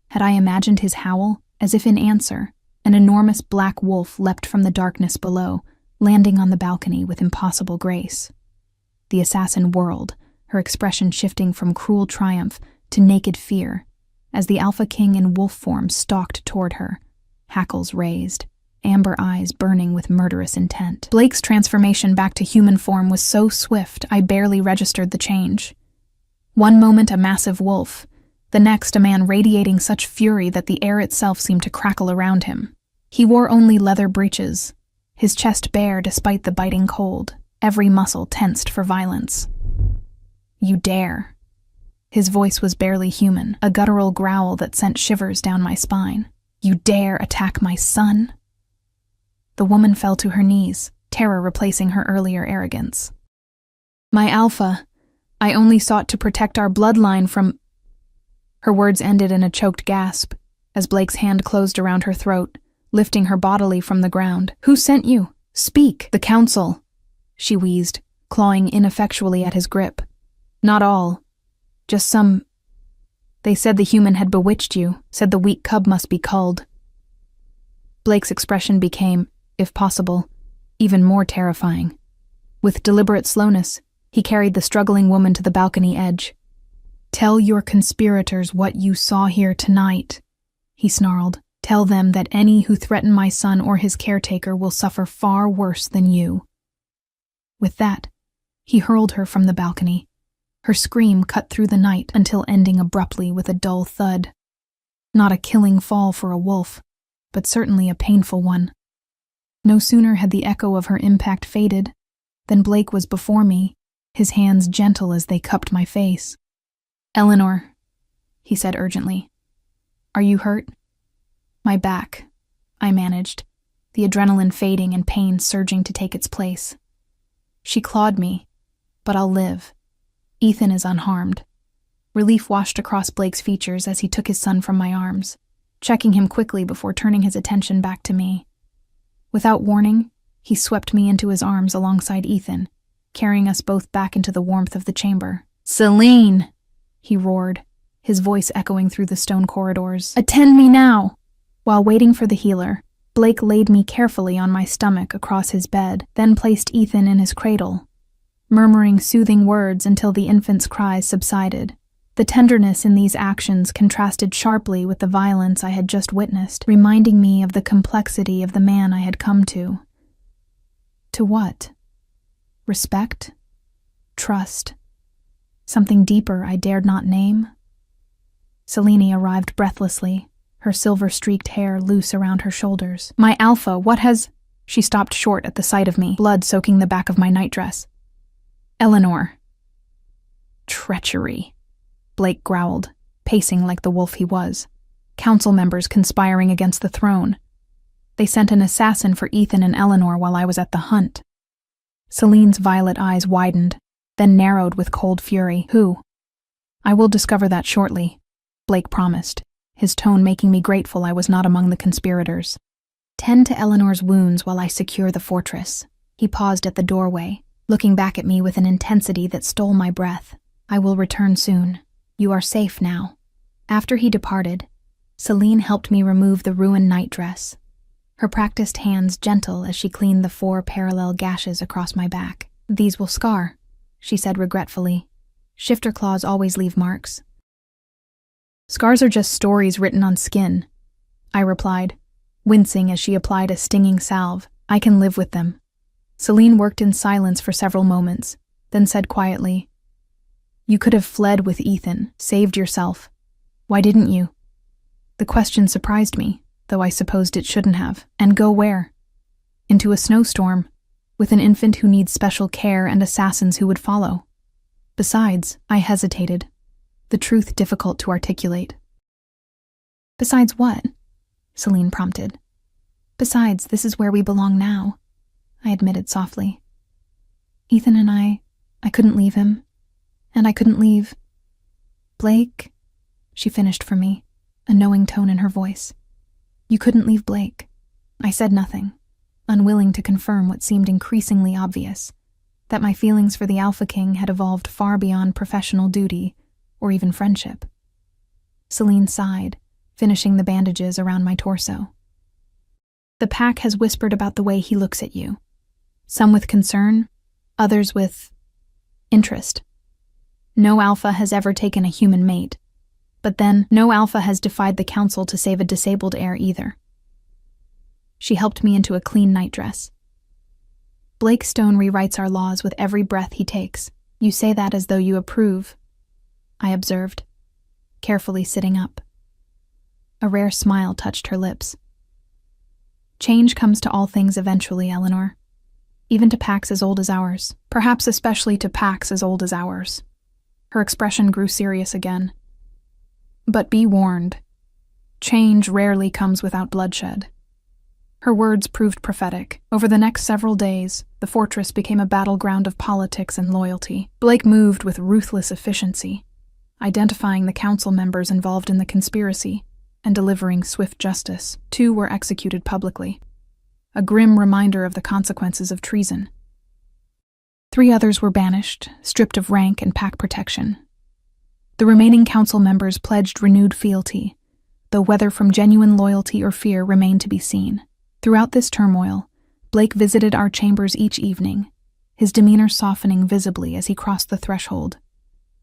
Speaker 1: Had I imagined his howl? As if in answer, an enormous black wolf leapt from the darkness below, landing on the balcony with impossible grace. The assassin whirled, her expression shifting from cruel triumph to naked fear, as the Alpha King in wolf form stalked toward her, hackles raised, amber eyes burning with murderous intent. Blake's transformation back to human form was so swift I barely registered the change. One moment a massive wolf, the next a man radiating such fury that the air itself seemed to crackle around him. He wore only leather breeches, his chest bare despite the biting cold, every muscle tensed for violence. "You dare." His voice was barely human, a guttural growl that sent shivers down my spine. "You dare attack my son?" The woman fell to her knees, terror replacing her earlier arrogance. "My Alpha, I only sought to protect our bloodline from—" Her words ended in a choked gasp, as Blake's hand closed around her throat, lifting her bodily from the ground. "Who sent you? Speak!" "The council," she wheezed, clawing ineffectually at his grip. "Not all. Just some. They said the human had bewitched you, said the weak cub must be culled." Blake's expression became, if possible, even more terrifying. With deliberate slowness, he carried the struggling woman to the balcony edge. "Tell your conspirators what you saw here tonight," he snarled. "Tell them that any who threaten my son or his caretaker will suffer far worse than you." With that, he hurled her from the balcony. Her scream cut through the night until ending abruptly with a dull thud. Not a killing fall for a wolf, but certainly a painful one. No sooner had the echo of her impact faded than Blake was before me, his hands gentle as they cupped my face. "Eleanor," he said urgently, "are you hurt?" "My back," I managed, the adrenaline fading and pain surging to take its place. "She clawed me, but I'll live. Ethan is unharmed." Relief washed across Blake's features as he took his son from my arms, checking him quickly before turning his attention back to me. Without warning, he swept me into his arms alongside Ethan, carrying us both back into the warmth of the chamber. "Celine!" he roared, his voice echoing through the stone corridors. "Attend me now!" While waiting for the healer, Blake laid me carefully on my stomach across his bed, then placed Ethan in his cradle, murmuring soothing words until the infant's cries subsided. The tenderness in these actions contrasted sharply with the violence I had just witnessed, reminding me of the complexity of the man I had come to. To what? Respect? Trust? Something deeper I dared not name? Selene arrived breathlessly, her silver-streaked hair loose around her shoulders. "My Alpha, what has—" She stopped short at the sight of me, blood soaking the back of my nightdress. "Eleanor." "Treachery," Blake growled, pacing like the wolf he was. "Council members conspiring against the throne. They sent an assassin for Ethan and Eleanor while I was at the hunt." Celine's violet eyes widened, then narrowed with cold fury. "Who?" "I will discover that shortly," Blake promised, his tone making me grateful I was not among the conspirators. "Tend to Eleanor's wounds while I secure the fortress." He paused at the doorway, looking back at me with an intensity that stole my breath. "I will return soon. You are safe now." After he departed, Celine helped me remove the ruined nightdress, her practiced hands gentle as she cleaned the 4 parallel gashes across my back. "These will scar," she said regretfully. "Shifter claws always leave marks." "Scars are just stories written on skin," I replied, wincing as she applied a stinging salve. "I can live with them." Celine worked in silence for several moments, then said quietly, "You could have fled with Ethan, saved yourself. Why didn't you?" The question surprised me, though I supposed it shouldn't have. "And go where?" "Into a snowstorm, with an infant who needs special care and assassins who would follow. Besides," I hesitated, the truth difficult to articulate. "Besides what?" Celine prompted. "Besides, this is where we belong now," I admitted softly. "Ethan and I couldn't leave him. And I couldn't leave Blake," she finished for me, a knowing tone in her voice. "You couldn't leave Blake." I said nothing, unwilling to confirm what seemed increasingly obvious, that my feelings for the Alpha King had evolved far beyond professional duty or even friendship. Celine sighed, finishing the bandages around my torso. "The pack has whispered about the way he looks at you. Some with concern, others with interest. No alpha has ever taken a human mate. But then, no alpha has defied the council to save a disabled heir either. She helped me into a clean nightdress. Blake Stone rewrites our laws with every breath he takes. You say that as though you approve, I observed, carefully sitting up. A rare smile touched her lips. Change comes to all things eventually, Eleanor. Even to packs as old as ours. Perhaps especially to packs as old as ours. Her expression grew serious again. But be warned. Change rarely comes without bloodshed. Her words proved prophetic. Over the next several days, the fortress became a battleground of politics and loyalty. Blake moved with ruthless efficiency, identifying the council members involved in the conspiracy and delivering swift justice. 2 were executed publicly, a grim reminder of the consequences of treason. 3 others were banished, stripped of rank and pack protection. The remaining council members pledged renewed fealty, though whether from genuine loyalty or fear remained to be seen. Throughout this turmoil, Blake visited our chambers each evening, his demeanor softening visibly as he crossed the threshold.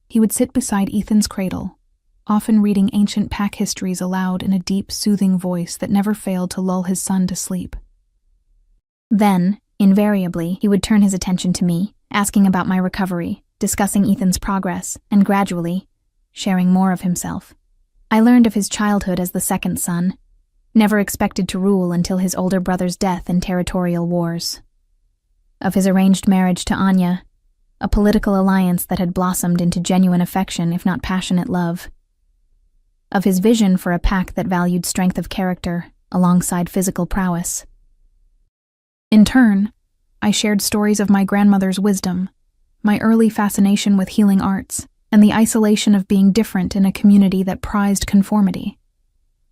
Speaker 1: He would sit beside Ethan's cradle, often reading ancient pack histories aloud in a deep, soothing voice that never failed to lull his son to sleep. Then, invariably, he would turn his attention to me, asking about my recovery, discussing Ethan's progress, and gradually, sharing more of himself. I learned of his childhood as the second son, never expected to rule until his older brother's death in territorial wars. Of his arranged marriage to Anya, a political alliance that had blossomed into genuine affection if not passionate love. Of his vision for a pack that valued strength of character alongside physical prowess. In turn, I shared stories of my grandmother's wisdom, my early fascination with healing arts, and the isolation of being different in a community that prized conformity.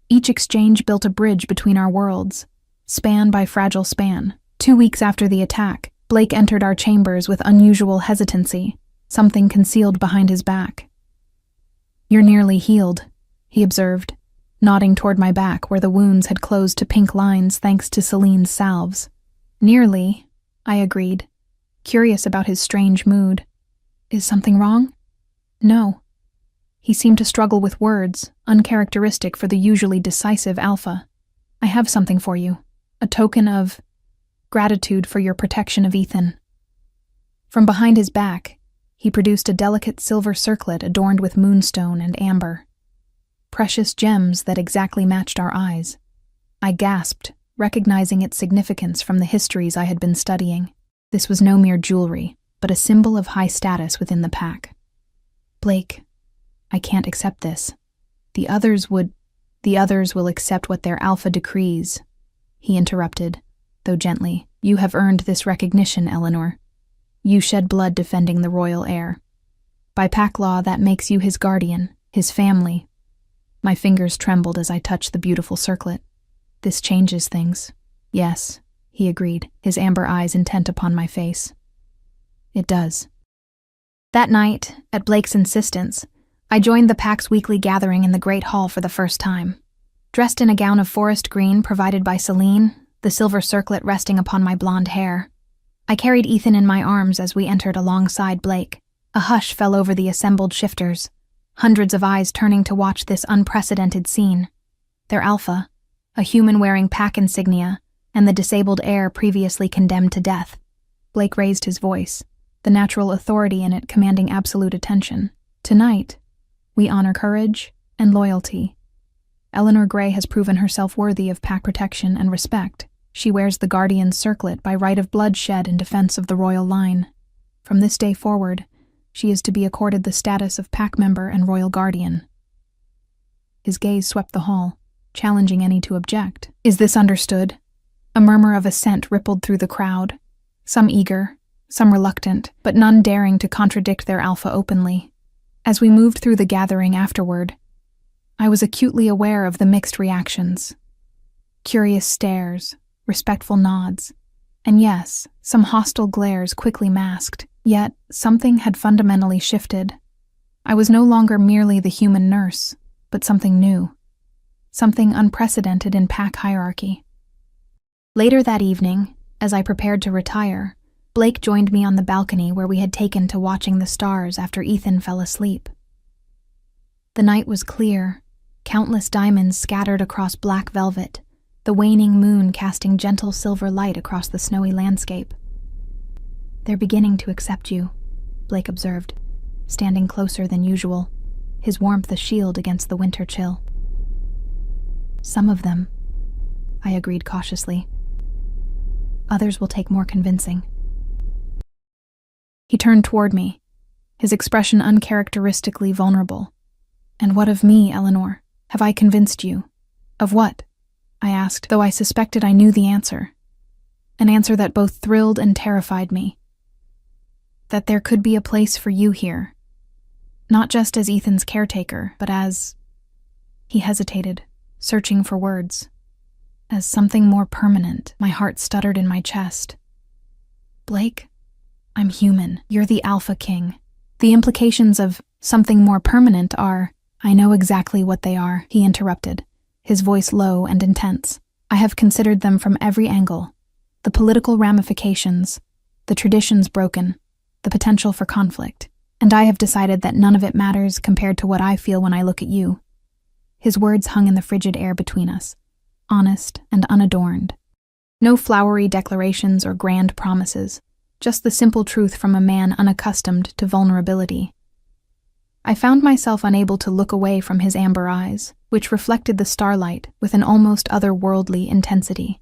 Speaker 1: Each exchange built a bridge between our worlds, span by fragile span. 2 weeks after the attack, Blake entered our chambers with unusual hesitancy, something concealed behind his back. You're nearly healed, he observed, nodding toward my back where the wounds had closed to pink lines thanks to Celine's salves. Nearly, I agreed, curious about his strange mood. Is something wrong? No. He seemed to struggle with words, uncharacteristic for the usually decisive alpha. I have something for you, a token of gratitude for your protection of Ethan. From behind his back, he produced a delicate silver circlet adorned with moonstone and amber. Precious gems that exactly matched our eyes. I gasped, recognizing its significance from the histories I had been studying. This was no mere jewelry, but a symbol of high status within the pack. Blake, I can't accept this. The others will accept what their alpha decrees, he interrupted, though gently. You have earned this recognition, Eleanor. You shed blood defending the royal heir. By pack law, that makes you his guardian, his family. My fingers trembled as I touched the beautiful circlet. This changes things. Yes, he agreed, his amber eyes intent upon my face. It does. That night, at Blake's insistence, I joined the pack's weekly gathering in the Great Hall for the first time. Dressed in a gown of forest green provided by Celine, the silver circlet resting upon my blonde hair, I carried Ethan in my arms as we entered alongside Blake. A hush fell over the assembled shifters, hundreds of eyes turning to watch this unprecedented scene. Their alpha, a human wearing pack insignia, and the disabled heir previously condemned to death. Blake raised his voice, the natural authority in it commanding absolute attention. Tonight, we honor courage and loyalty. Eleanor Gray has proven herself worthy of pack protection and respect. She wears the Guardian's circlet by right of bloodshed in defense of the royal line. From this day forward, she is to be accorded the status of pack member and royal guardian. His gaze swept the hall, challenging any to object. Is this understood? A murmur of assent rippled through the crowd, some eager, some reluctant, but none daring to contradict their alpha openly. As we moved through the gathering afterward, I was acutely aware of the mixed reactions. Curious stares, respectful nods, and yes, some hostile glares quickly masked. Yet, something had fundamentally shifted. I was no longer merely the human nurse, but something new. Something unprecedented in pack hierarchy. Later that evening, as I prepared to retire, Blake joined me on the balcony where we had taken to watching the stars after Ethan fell asleep. The night was clear, countless diamonds scattered across black velvet, the waning moon casting gentle silver light across the snowy landscape. "They're beginning to accept you," Blake observed, standing closer than usual, his warmth a shield against the winter chill. "Some of them," I agreed cautiously. "Others will take more convincing." He turned toward me, his expression uncharacteristically vulnerable. "And what of me, Eleanor? Have I convinced you?" "Of what?" I asked, though I suspected I knew the answer. An answer that both thrilled and terrified me. That there could be a place for you here. Not just as Ethan's caretaker, but as... He hesitated, searching for words. As something more permanent. My heart stuttered in my chest. "Blake, I'm human. You're the Alpha King. The implications of something more permanent are..." "I know exactly what they are," he interrupted, his voice low and intense. "I have considered them from every angle. The political ramifications, the traditions broken, the potential for conflict. And I have decided that none of it matters compared to what I feel when I look at you." His words hung in the frigid air between us, honest and unadorned. No flowery declarations or grand promises, just the simple truth from a man unaccustomed to vulnerability. I found myself unable to look away from his amber eyes, which reflected the starlight with an almost otherworldly intensity.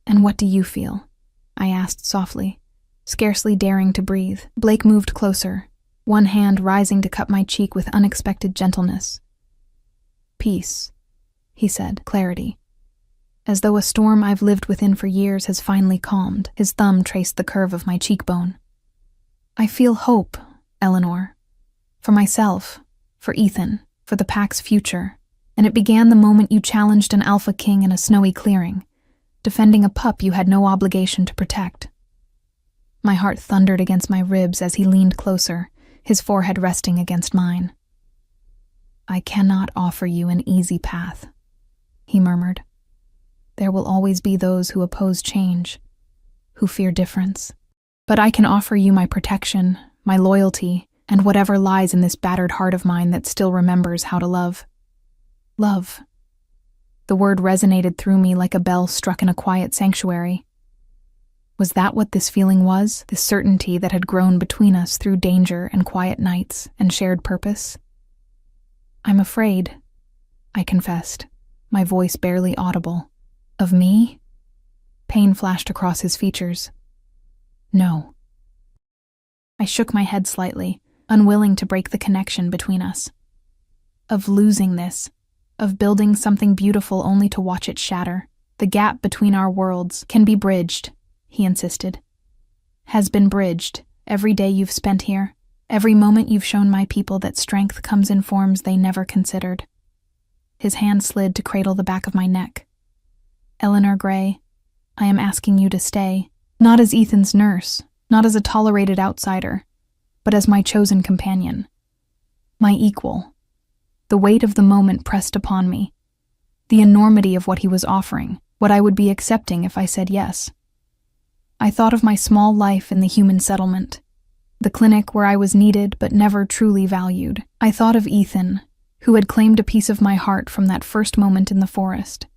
Speaker 1: "And what do you feel?" I asked softly, scarcely daring to breathe. Blake moved closer, one hand rising to cup my cheek with unexpected gentleness. "Peace," he said, clarity. As though a storm I've lived within for years has finally calmed, his thumb traced the curve of my cheekbone. "I feel hope, Eleanor. For myself, for Ethan, for the pack's future. And it began the moment you challenged an Alpha King in a snowy clearing, defending a pup you had no obligation to protect." My heart thundered against my ribs as he leaned closer, his forehead resting against mine. "I cannot offer you an easy path," he murmured. "There will always be those who oppose change, who fear difference. But I can offer you my protection, my loyalty, and whatever lies in this battered heart of mine that still remembers how to love." Love. The word resonated through me like a bell struck in a quiet sanctuary. Was that what this feeling was, this certainty that had grown between us through danger and quiet nights and shared purpose? "I'm afraid," I confessed, my voice barely audible. "Of me?" Pain flashed across his features. "No." I shook my head slightly, unwilling to break the connection between us. "Of losing this, of building something beautiful only to watch it shatter. The gap between our worlds can be bridged," he insisted. "Has been bridged every day you've spent here, every moment you've shown my people that strength comes in forms they never considered." His hand slid to cradle the back of my neck. "Eleanor Gray, I am asking you to stay, not as Ethan's nurse, not as a tolerated outsider, but as my chosen companion. My equal." The weight of the moment pressed upon me. The enormity of what he was offering, what I would be accepting if I said yes. I thought of my small life in the human settlement, the clinic where I was needed but never truly valued. I thought of Ethan, who had claimed a piece of my heart from that first moment in the forest.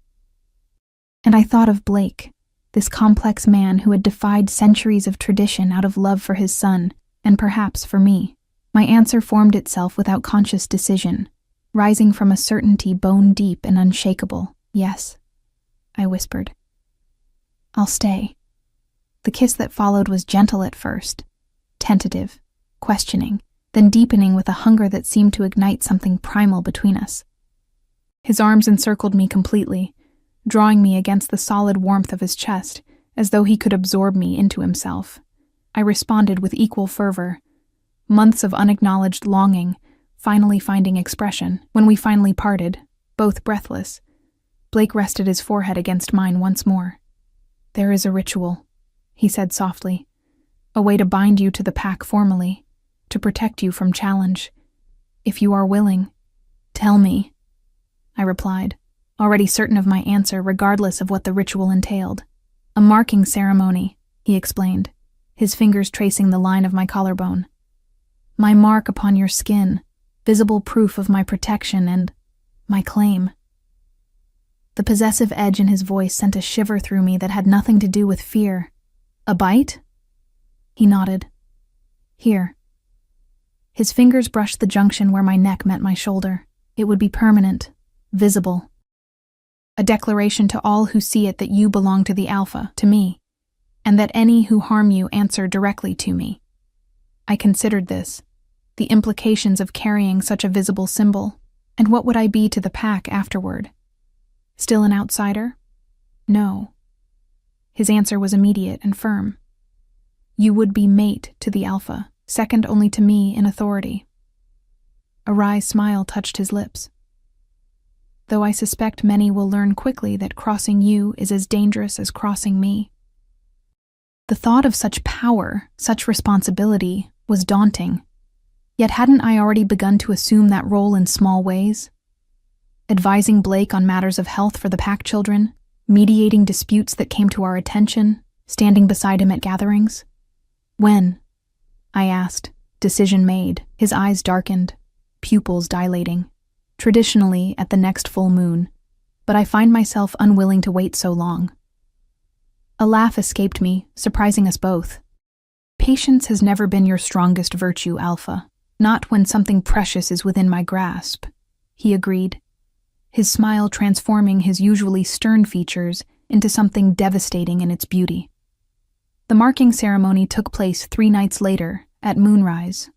Speaker 1: And I thought of Blake, this complex man who had defied centuries of tradition out of love for his son, and perhaps for me. My answer formed itself without conscious decision, rising from a certainty bone deep and unshakable. "Yes," I whispered. "I'll stay." The kiss that followed was gentle at first, tentative, questioning, then deepening with a hunger that seemed to ignite something primal between us. His arms encircled me completely, drawing me against the solid warmth of his chest, as though he could absorb me into himself. I responded with equal fervor, months of unacknowledged longing finally finding expression. When we finally parted, both breathless, Blake rested his forehead against mine once more. "There is a ritual," he said softly, "a way to bind you to the pack formally, to protect you from challenge. If you are willing, tell me," I replied, already certain of my answer regardless of what the ritual entailed. "A marking ceremony," he explained, his fingers tracing the line of my collarbone. "My mark upon your skin, visible proof of my protection and my claim. The possessive edge in his voice sent a shiver through me that had nothing to do with fear. A bite? He nodded. Here. His fingers brushed the junction where my neck met my shoulder. It would be permanent, visible. A declaration to all who see it that you belong to the Alpha, to me, and that any who harm you answer directly to me. I considered this, the implications of carrying such a visible symbol, and what would I be to the pack afterward? Still an outsider? No. His answer was immediate and firm. You would be mate to the Alpha, second only to me in authority. A wry smile touched his lips. Though I suspect many will learn quickly that crossing you is as dangerous as crossing me. The thought of such power, such responsibility, was daunting. Yet hadn't I already begun to assume that role in small ways? Advising Blake on matters of health for the pack children, mediating disputes that came to our attention, standing beside him at gatherings. When? I asked, decision made, his eyes darkened, pupils dilating. Traditionally at the next full moon, but I find myself unwilling to wait so long. A laugh escaped me, surprising us both. Patience has never been your strongest virtue, Alpha, not when something precious is within my grasp, he agreed, his smile transforming his usually stern features into something devastating in its beauty. The marking ceremony took place 3 nights later, at moonrise.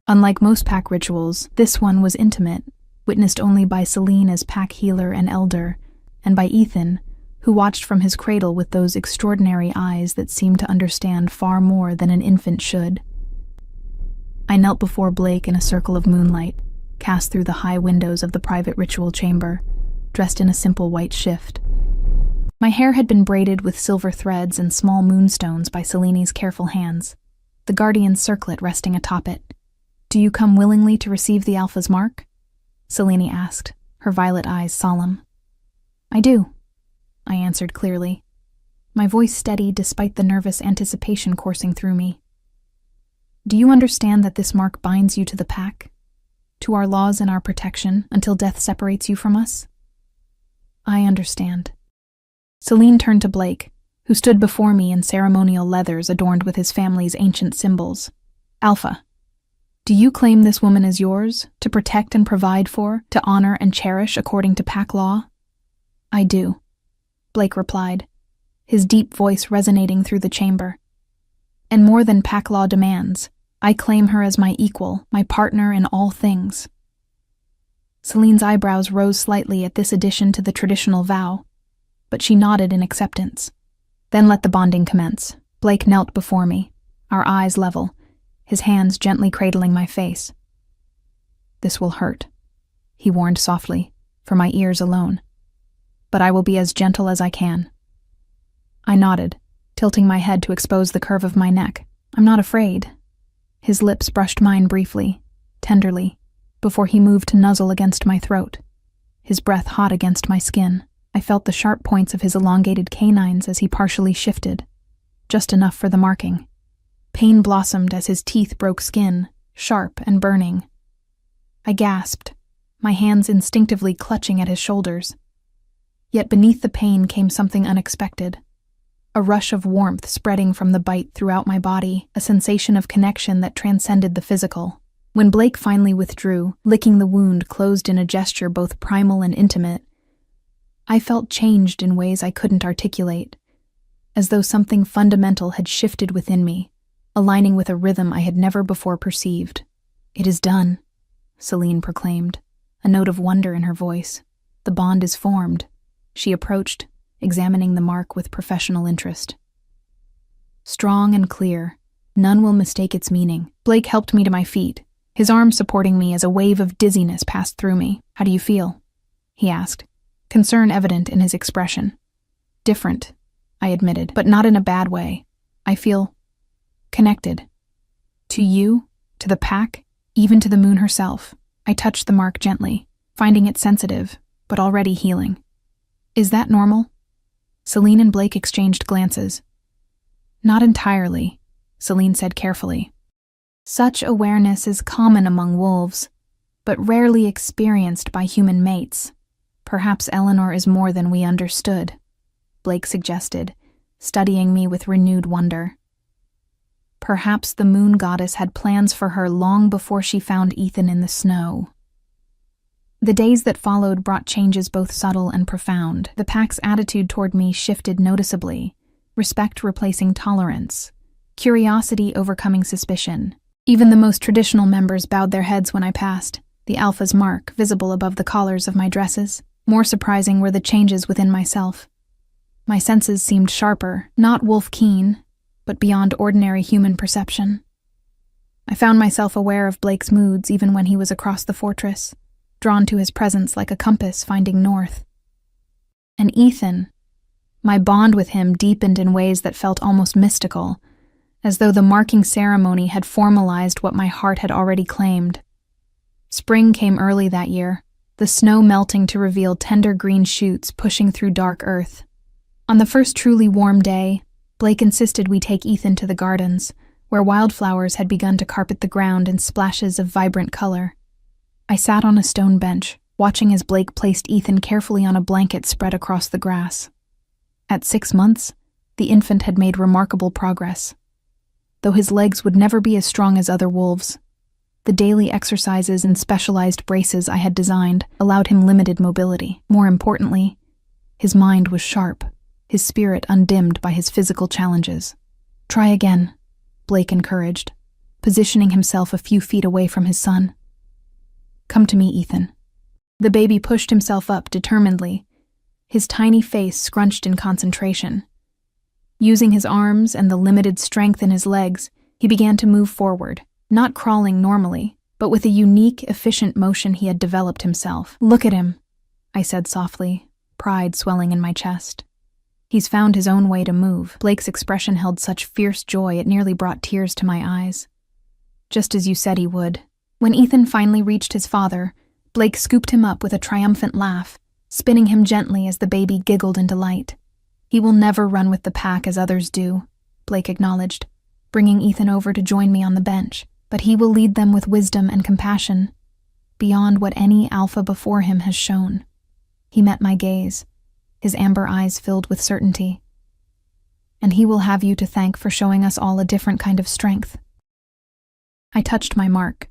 Speaker 1: Unlike most pack rituals, this one was intimate, witnessed only by Celine as pack healer and elder, and by Ethan, who watched from his cradle with those extraordinary eyes that seemed to understand far more than an infant should. I knelt before Blake in a circle of moonlight, cast through the high windows of the private ritual chamber, dressed in a simple white shift. My hair had been braided with silver threads and small moonstones by Celine's careful hands, the guardian's circlet resting atop it. Do you come willingly to receive the Alpha's mark? Selene asked, her violet eyes solemn. I do, I answered clearly, my voice steady despite the nervous anticipation coursing through me. Do you understand that this mark binds you to the pack, to our laws and our protection, until death separates you from us? I understand. Selene turned to Blake, who stood before me in ceremonial leathers adorned with his family's ancient symbols. Alpha, do you claim this woman as yours, to protect and provide for, to honor and cherish according to pack law? I do, Blake replied, his deep voice resonating through the chamber. And more than pack law demands, I claim her as my equal, my partner in all things. Celine's eyebrows rose slightly at this addition to the traditional vow, but she nodded in acceptance. Then let the bonding commence. Blake knelt before me, our eyes level, his hands gently cradling my face. This will hurt, he warned softly, for my ears alone. But I will be as gentle as I can. I nodded, tilting my head to expose the curve of my neck. I'm not afraid. His lips brushed mine briefly, tenderly, before he moved to nuzzle against my throat, his breath hot against my skin. I felt the sharp points of his elongated canines as he partially shifted, just enough for the marking. Pain blossomed as his teeth broke skin, sharp and burning. I gasped, my hands instinctively clutching at his shoulders. Yet beneath the pain came something unexpected. A rush of warmth spreading from the bite throughout my body, a sensation of connection that transcended the physical. When Blake finally withdrew, licking the wound closed in a gesture both primal and intimate, I felt changed in ways I couldn't articulate, as though something fundamental had shifted within me, aligning with a rhythm I had never before perceived. It is done, Selene proclaimed, a note of wonder in her voice. The bond is formed. She approached, examining the mark with professional interest. Strong and clear, none will mistake its meaning. Blake helped me to my feet, his arm supporting me as a wave of dizziness passed through me. How do you feel? He asked, concern evident in his expression. Different, I admitted, but not in a bad way. I feel connected. To you, to the pack, even to the moon herself. I touched the mark gently, finding it sensitive, but already healing. Is that normal? Selene and Blake exchanged glances. Not entirely, Selene said carefully. Such awareness is common among wolves, but rarely experienced by human mates. Perhaps Eleanor is more than we understood, Blake suggested, studying me with renewed wonder. Perhaps the moon goddess had plans for her long before she found Ethan in the snow. The days that followed brought changes both subtle and profound. The pack's attitude toward me shifted noticeably, respect replacing tolerance, curiosity overcoming suspicion. Even the most traditional members bowed their heads when I passed, the alpha's mark visible above the collars of my dresses. More surprising were the changes within myself. My senses seemed sharper, not wolf-keen, but beyond ordinary human perception. I found myself aware of Blake's moods even when he was across the fortress, drawn to his presence like a compass finding north. And Ethan, my bond with him deepened in ways that felt almost mystical, as though the marking ceremony had formalized what my heart had already claimed. Spring came early that year, the snow melting to reveal tender green shoots pushing through dark earth. On the first truly warm day, Blake insisted we take Ethan to the gardens, where wildflowers had begun to carpet the ground in splashes of vibrant color. I sat on a stone bench, watching as Blake placed Ethan carefully on a blanket spread across the grass. At 6 months, the infant had made remarkable progress. Though his legs would never be as strong as other wolves, the daily exercises and specialized braces I had designed allowed him limited mobility. More importantly, his mind was sharp, his spirit undimmed by his physical challenges. "Try again," Blake encouraged, positioning himself a few feet away from his son. "Come to me, Ethan." The baby pushed himself up determinedly, his tiny face scrunched in concentration. Using his arms and the limited strength in his legs, he began to move forward, not crawling normally, but with a unique, efficient motion he had developed himself. "Look at him," I said softly, pride swelling in my chest. "He's found his own way to move." Blake's expression held such fierce joy it nearly brought tears to my eyes. "Just as you said he would." When Ethan finally reached his father, Blake scooped him up with a triumphant laugh, spinning him gently as the baby giggled in delight. "He will never run with the pack as others do," Blake acknowledged, bringing Ethan over to join me on the bench. "But he will lead them with wisdom and compassion, beyond what any alpha before him has shown." He met my gaze, his amber eyes filled with certainty. "And he will have you to thank for showing us all a different kind of strength." I touched my mark,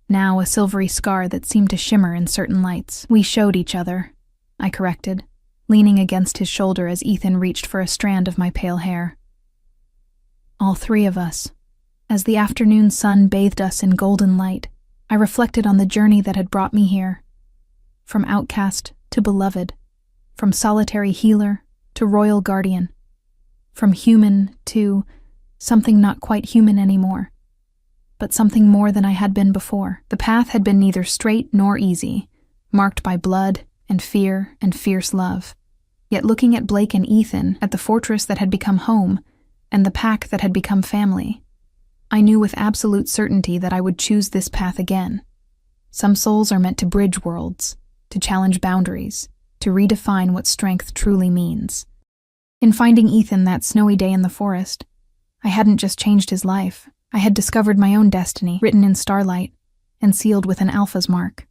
Speaker 1: now a silvery scar that seemed to shimmer in certain lights. "We showed each other," I corrected, leaning against his shoulder as Ethan reached for a strand of my pale hair. "All three of us." As the afternoon sun bathed us in golden light, I reflected on the journey that had brought me here. From outcast to beloved, from solitary healer to royal guardian, from human to something not quite human anymore, but something more than I had been before. The path had been neither straight nor easy, marked by blood and fear and fierce love. Yet looking at Blake and Ethan, at the fortress that had become home, and the pack that had become family, I knew with absolute certainty that I would choose this path again. Some souls are meant to bridge worlds, to challenge boundaries, to redefine what strength truly means. In finding Ethan that snowy day in the forest, I hadn't just changed his life. I had discovered my own destiny, written in starlight and sealed with an alpha's mark.